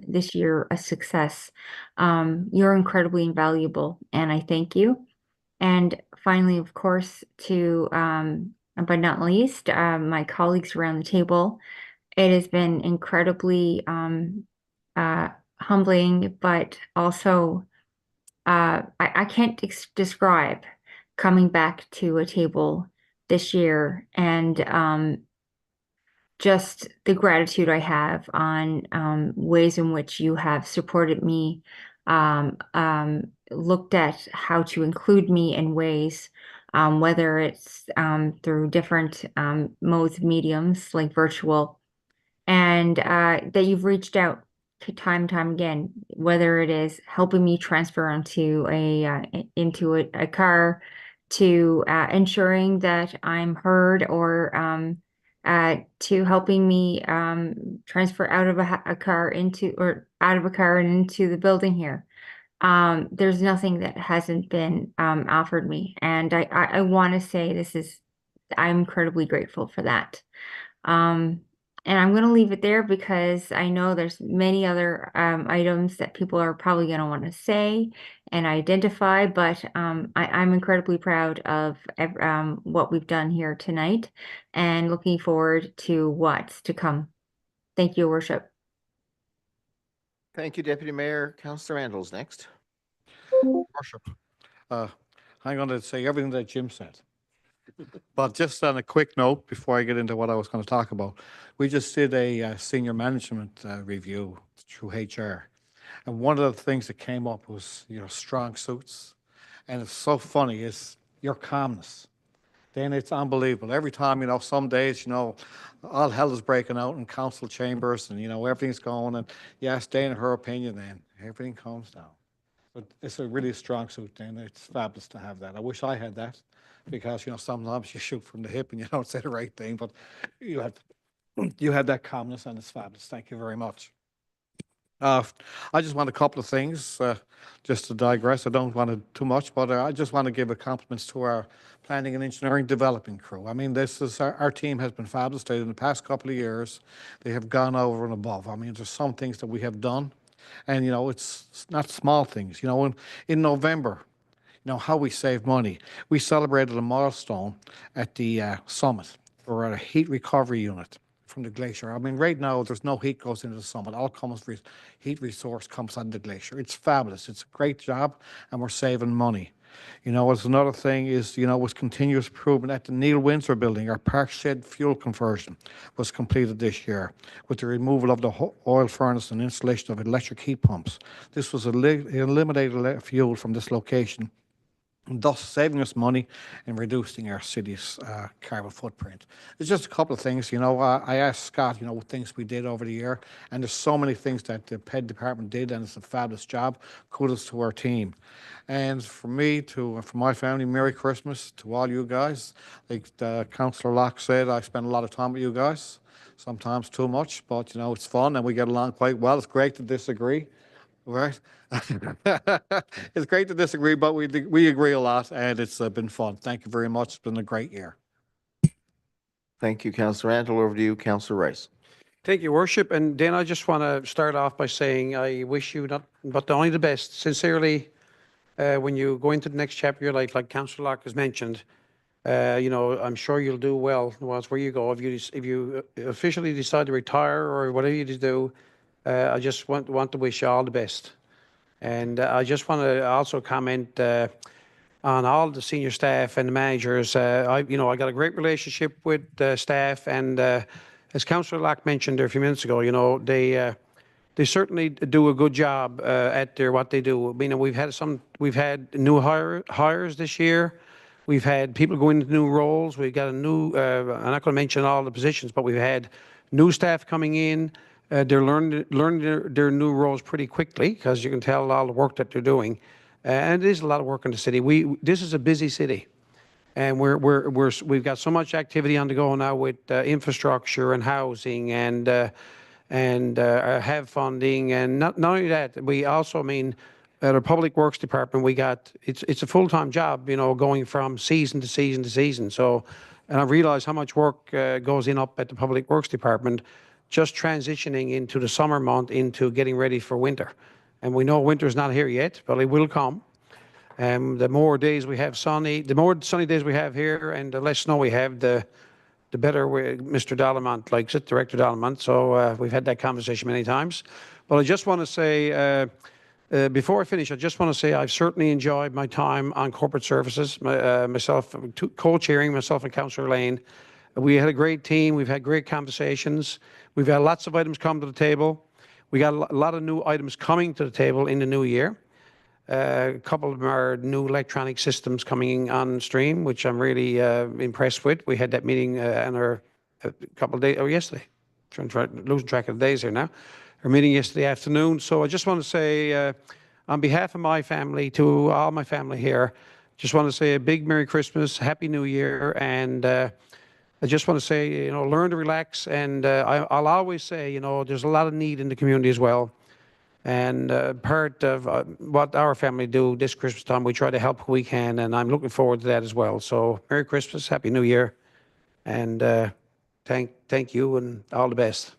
this year a success. You're incredibly invaluable, and I thank you. And finally, of course, to but not least, my colleagues around the table. It has been incredibly humbling, but also I can't describe coming back to a table this year and just the gratitude I have on ways in which you have supported me, looked at how to include me in ways, whether it's through different modes of mediums like virtual, and that you've reached out to time and time again, whether it is helping me transfer onto a car, to ensuring that I'm heard, or to helping me transfer out of a car into or out of a car and into the building here. There's nothing that hasn't been offered me, and I want to say I'm incredibly grateful for that. Um, and I'm going to leave it there because I know there's many other items that people are probably going to want to say and identify, but I'm incredibly proud of what we've done here tonight and looking forward to what's to come. Thank you, Your Worship. Thank you, Deputy Mayor. Councillor Randall's next. Worship, I'm going to say everything that Jim said. But just on a quick note, before I get into what I was going to talk about, we just did a senior management review through HR. And one of the things that came up was your strong suits. And it's so funny is your calmness. Then it's unbelievable. Every time, some days, all hell is breaking out in council chambers and, everything's going. And you ask Dana her opinion, then everything calms down. But it's a really strong suit, and it's fabulous to have that. I wish I had that because, sometimes you shoot from the hip and you don't say the right thing, but you have that calmness, and it's fabulous. Thank you very much. I just want a couple of things, just to digress. I don't want to too much, but I just want to give a compliments to our planning and engineering developing crew. I mean, this is our team has been fabulous. In the past couple of years, they have gone over and above. I mean, there's some things that we have done, and it's not small things. In November, how we save money. We celebrated a milestone at the summit. We're at a heat recovery unit from the glacier. I mean, right now, there's no heat goes into the summit. All heat resource comes on the glacier. It's fabulous. It's a great job, and we're saving money. As another thing is, with continuous improvement at the Neil Windsor building, our park shed fuel conversion was completed this year with the removal of the oil furnace and installation of electric heat pumps. This was eliminated fuel from this location, and thus saving us money and reducing our city's carbon footprint. It's just a couple of things. I asked Scott, what things we did over the year, and there's so many things that the PED department did, and it's a fabulous job. Kudos to our team. And for me, for my family, Merry Christmas to all you guys. Like Councillor Locke said, I spend a lot of time with you guys, sometimes too much, but it's fun and we get along quite well. It's great to disagree. Right. It's great to disagree, but we agree a lot, and it's been fun. Thank you very much. It's been a great year. Thank you, Councillor Randall. Over to you, Councillor Rice. Thank you, Worship. And then I just want to start off by saying I wish you not, but only the best. Sincerely, when you go into the next chapter of your life, like Councillor Locke has mentioned, I'm sure you'll do well no matter where you go. If you officially decide to retire or whatever you do, I just want to wish you all the best. And I just want to also comment on all the senior staff and the managers. I got a great relationship with the staff, and as Councillor Locke mentioned there a few minutes ago, they certainly do a good job at what they do. We've had new hires this year. We've had people go into new roles. We've got a new. I'm not going to mention all the positions, but we've had new staff coming in. They're learning their new roles pretty quickly because you can tell all the work that they're doing, and it is a lot of work in the city. This is a busy city, and we've got so much activity on the go now with infrastructure and housing and have funding, and not only that, we also at our Public Works Department it's a full-time job, going from season to season to season. So, and I realize how much work goes in up at the Public Works Department, just transitioning into the summer month, into getting ready for winter. And we know winter's not here yet, but it will come. The more days we have the more sunny days we have here, and the less snow we have, the the better Mr. Dallamont likes it, Director Dallamont. So we've had that conversation many times. But I just want to say, before I finish, I just want to say I've certainly enjoyed my time on corporate services, myself co-chairing, myself and Councillor Lane. We had a great team. We've had great conversations. We've had lots of items come to the table. We got a lot of new items coming to the table in the new year. A couple of them are new electronic systems coming on stream, which I'm really impressed with. We had that meeting on our a couple of days, or yesterday. Losing track of the days here now. Our meeting yesterday afternoon. So I just want to say, on behalf of my family, to all my family here, just want to say a big Merry Christmas, Happy New Year, and I just want to say, learn to relax. And I'll always say, there's a lot of need in the community as well. And part of what our family do this Christmas time, we try to help who we can, and I'm looking forward to that as well. So Merry Christmas, Happy New Year, and thank you, and all the best.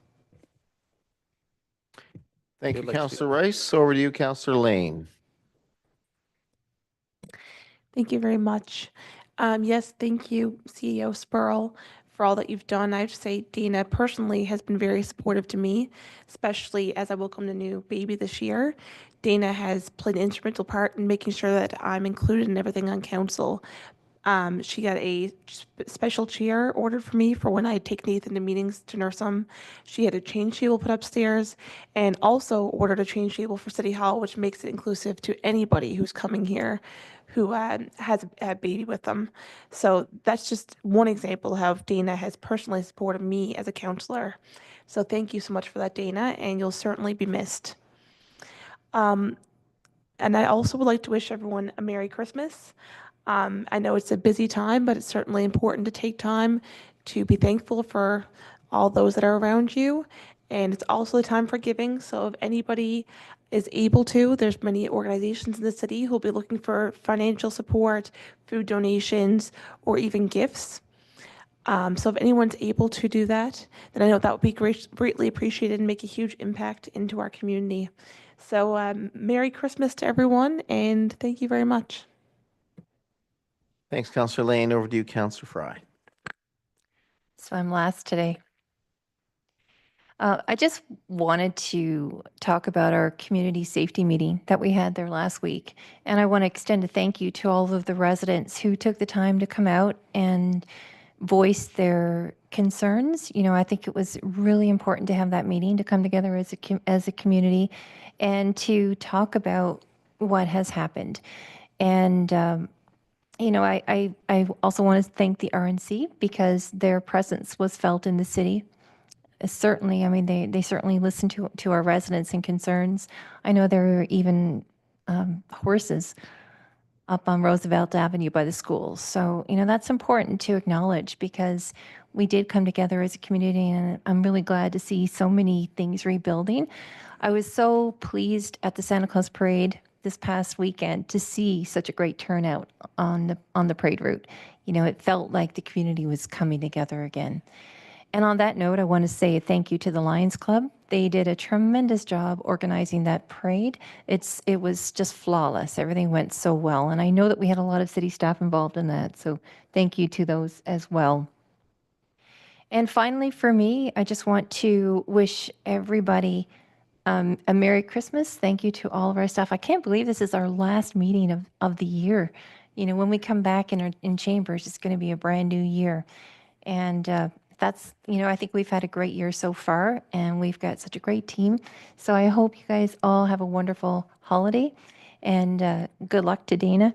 Thank you, Good luck to you. Councillor Rice. Over to you, Councillor Lane. Thank you very much. Yes, thank you, CEO Spurl, for all that you've done. I have to say, Dana personally has been very supportive to me, especially as I welcome the new baby this year. Dana has played an instrumental part in making sure that I'm included in everything on council. She got a special chair ordered for me for when I take Nathan to meetings to nurse him. She had a change table put upstairs, and also ordered a change table for City Hall, which makes it inclusive to anybody who's coming here who has a baby with them. So that's just one example of how Dana has personally supported me as a counselor. So thank you so much for that, Dana, and you'll certainly be missed. And I also would like to wish everyone a Merry Christmas. I know it's a busy time, but it's certainly important to take time to be thankful for all those that are around you. And it's also the time for giving. So if anybody is able to, there's many organizations in the city who will be looking for financial support, food donations, or even gifts. So if anyone's able to do that, then I know that would be greatly appreciated and make a huge impact into our community. So Merry Christmas to everyone, and thank you very much. Thanks, Councillor Lane. Over to you, Councillor Fry. So I'm last today. I just wanted to talk about our community safety meeting that we had there last week. And I want to extend a thank you to all of the residents who took the time to come out and voice their concerns. I think it was really important to have that meeting, to come together as a community and to talk about what has happened. And I also want to thank the RNC because their presence was felt in the city. Certainly, I mean, they certainly listened to our residents and concerns. I know there were even horses up on Roosevelt Avenue by the schools. So, that's important to acknowledge because we did come together as a community, and I'm really glad to see so many things rebuilding. I was so pleased at the Santa Claus Parade this past weekend to see such a great turnout on the parade route. It felt like the community was coming together again. And on that note, I want to say thank you to the Lions Club. They did a tremendous job organizing that parade. It was just flawless. Everything went so well. And I know that we had a lot of city staff involved in that. So thank you to those as well. And finally, for me, I just want to wish everybody a Merry Christmas. Thank you to all of our staff. I can't believe this is our last meeting of the year. When we come back in chambers, it's going to be a brand new year. And that's, I think we've had a great year so far, and we've got such a great team. So I hope you guys all have a wonderful holiday, and good luck to Dana.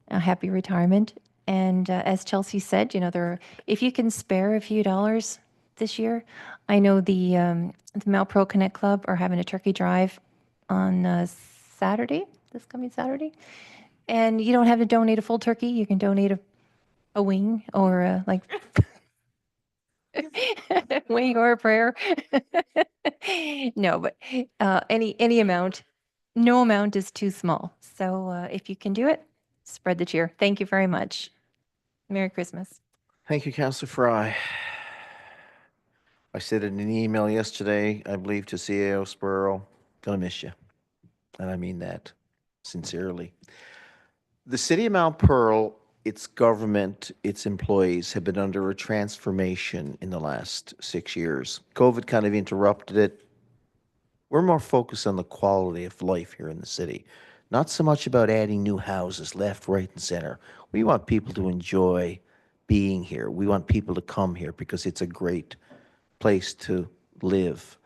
A happy retirement. And as Chelsea said, if you can spare a few dollars this year, I know the Mount Pearl Connect Club are having a turkey drive on Saturday, this coming Saturday. And you don't have to donate a full turkey. You can donate a wing or a wing or a prayer. No, but any amount. No amount is too small. So if you can do it, spread the cheer. Thank you very much. Merry Christmas. Thank you, Councillor Fry. I said in an email yesterday, I believe, to CAO Spurl, gonna miss you. And I mean that sincerely. The city of Mount Pearl its government, its employees have been under a transformation in the last 6 years. COVID kind of interrupted it. We're more focused on the quality of life here in the city, not so much about adding new houses left, right, and center. We want people to enjoy being here. We want people to come here because it's a great place to live.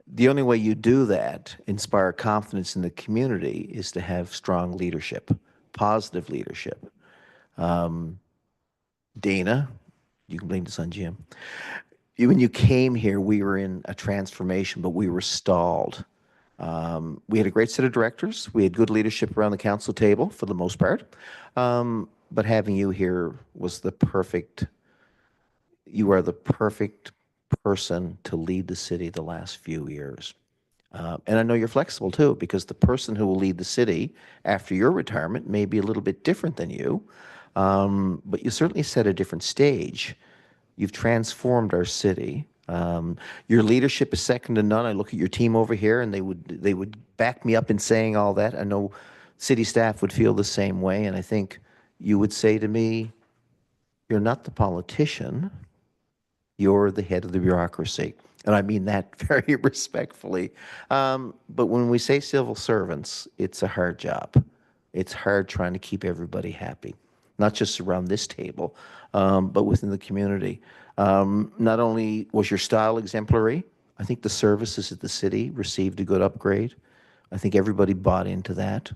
The only way you do that, inspire confidence in the community, is to have strong leadership, positive leadership. Dana, you can blame this on Jim. When you came here, we were in a transformation, but we were stalled. We had a great set of directors. We had good leadership around the council table for the most part. But having you here was the perfect, you are the perfect person to lead the city the last few years. And I know you're flexible too, because the person who will lead the city after your retirement may be a little bit different than you. But you certainly set a different stage. You've transformed our city. Your leadership is second to none. I look at your team over here, and they would back me up in saying all that. I know city staff would feel the same way, and I think you would say to me, "You're not the politician. You're the head of the bureaucracy." And I mean that very respectfully. But when we say civil servants, it's a hard job. It's hard trying to keep everybody happy, not just around this table, but within the community. Not only was your style exemplary, I think the services at the city received a good upgrade. I think everybody bought into that.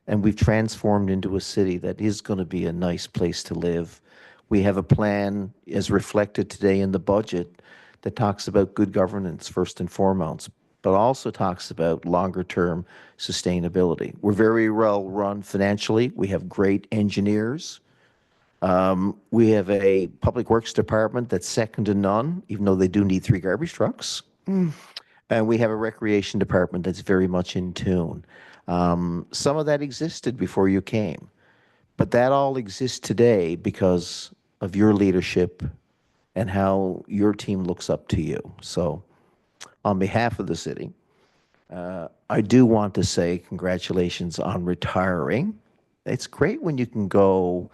And we've transformed into a city that is going to be a nice place to live. We have a plan, as reflected today in the budget, that talks about good governance first and foremost, but also talks about longer-term sustainability. We're very well run financially. We have great engineers. We have a public works department that's second to none, even though they do need 3 garbage trucks. And we have a recreation department that's very much in tune. Some of that existed before you came, but that all exists today because of your leadership and how your team looks up to you. So on behalf of the city, I do want to say congratulations on retiring. It's great when you can go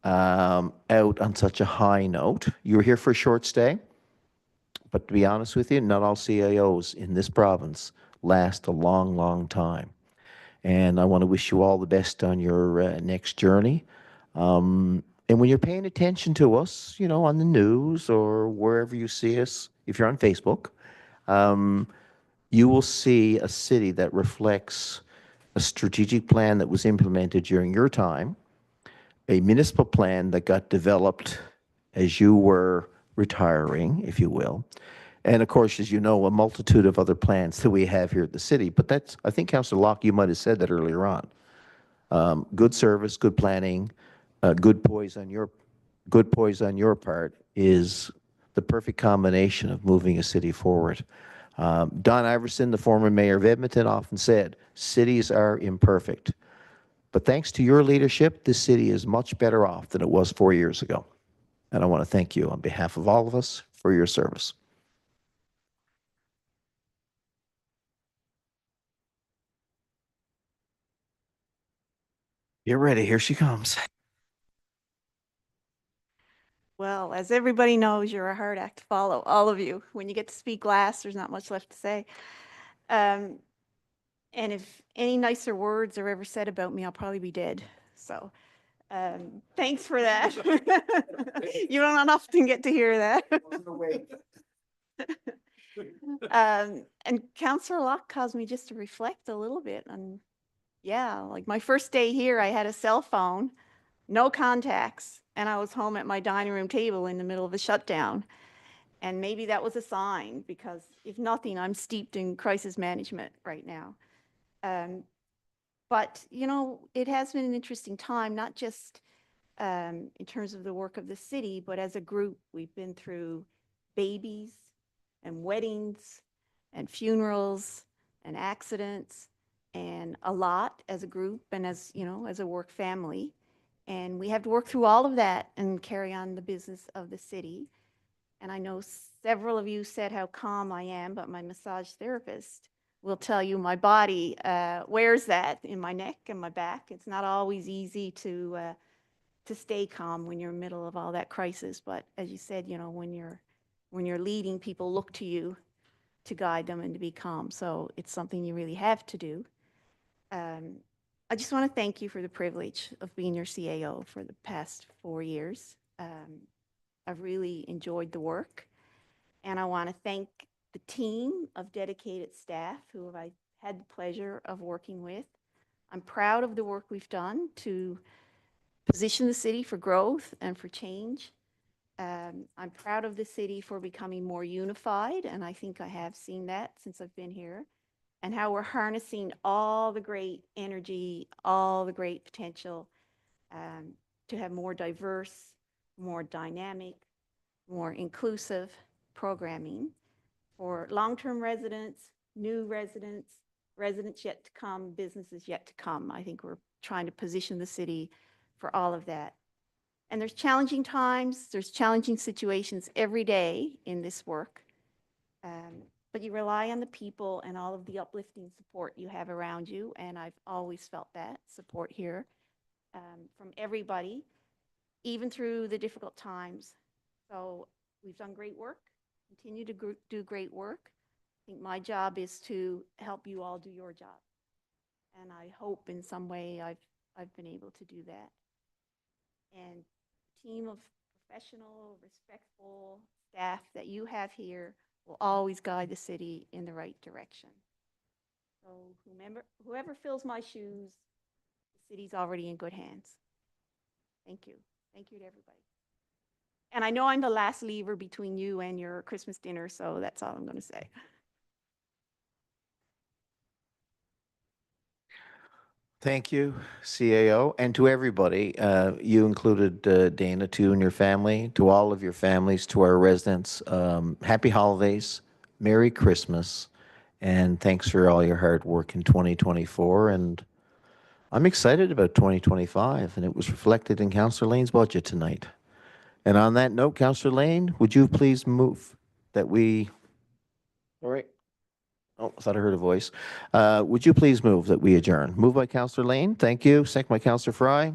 out on such a high note. You were here for a short stay, but to be honest with you, not all CIOs in this province last a long, long time. And I want to wish you all the best on your next journey. And when you're paying attention to us, you know, on the news or wherever you see us, if you're on Facebook, you will see a city that reflects a strategic plan that was implemented during your time, a municipal plan that got developed as you were retiring, if you will, and of course, as you know, a multitude of other plans that we have here at the city. But that's, I think, Councillor Locke, you might have said that earlier on. Good service, good planning, good poise on your part is the perfect combination of moving a city forward. Don Iverson, the former mayor of Edmonton, often said, cities are imperfect. But thanks to your leadership, this city is much better off than it was 4 years ago. And I want to thank you on behalf of all of us for your service. Get ready, here she comes. Well, as everybody knows, you're a hard act to follow, all of you. When you get to speak last, there's not much left to say. And if any nicer words are ever said about me, I'll probably be dead. So thanks for that. You don't often get to hear that. And Councillor Locke caused me just to reflect a little bit on, yeah, like my first day here, I had a cell phone, no contacts, and I was home at my dining room table in the middle of a shutdown. And maybe that was a sign, because if nothing, I'm steeped in crisis management right now. But, you know, it has been an interesting time, not just in terms of the work of the city, but as a group, we've been through babies and weddings and funerals and accidents and a lot as a group and as, you know, as a work family. And we have to work through all of that and carry on the business of the city. And I know several of you said how calm I am, but my massage therapist will tell you my body wears that in my neck and my back. It's not always easy to to stay calm when you're in the middle of all that crisis. But as you said, when you're leading, people look to you to guide them and to be calm. So it's something you really have to do. I just want to thank you for the privilege of being your CAO for the past 4 years. I've really enjoyed the work, and I want to thank the team of dedicated staff who I had the pleasure of working with. I'm proud of the work we've done to position the city for growth and for change. I'm proud of the city for becoming more unified, and I think I have seen that since I've been here, and how we're harnessing all the great energy, all the great potential to have more diverse, more dynamic, more inclusive programming for long-term residents, new residents, residents yet to come, businesses yet to come. I think we're trying to position the city for all of that. And there's challenging times, there's challenging situations every day in this work. But you rely on the people and all of the uplifting support you have around you. And I've always felt that support here from everybody, even through the difficult times. So we've done great work, continue to do great work. I think my job is to help you all do your job. And I hope in some way I've been able to do that. And team of professional, respectful staff that you have here will always guide the city in the right direction. So whoever fills my shoes, the city's already in good hands. Thank you. Thank you to everybody. And I know I'm the last lever between you and your Christmas dinner, so that's all I'm going to say. Thank you, CAO, and to everybody. You included Dana, too, and your family, to all of your families, to our residents. Happy holidays, Merry Christmas, and thanks for all your hard work in 2024. And I'm excited about 2025, and it was reflected in Councillor Lane's budget tonight. And on that note, Councillor Lane, would you please move that we, all right. Oh, I thought I heard a voice. Would you please move that we adjourn? Moved by Councillor Lane. Thank you. Second by Councillor Fry.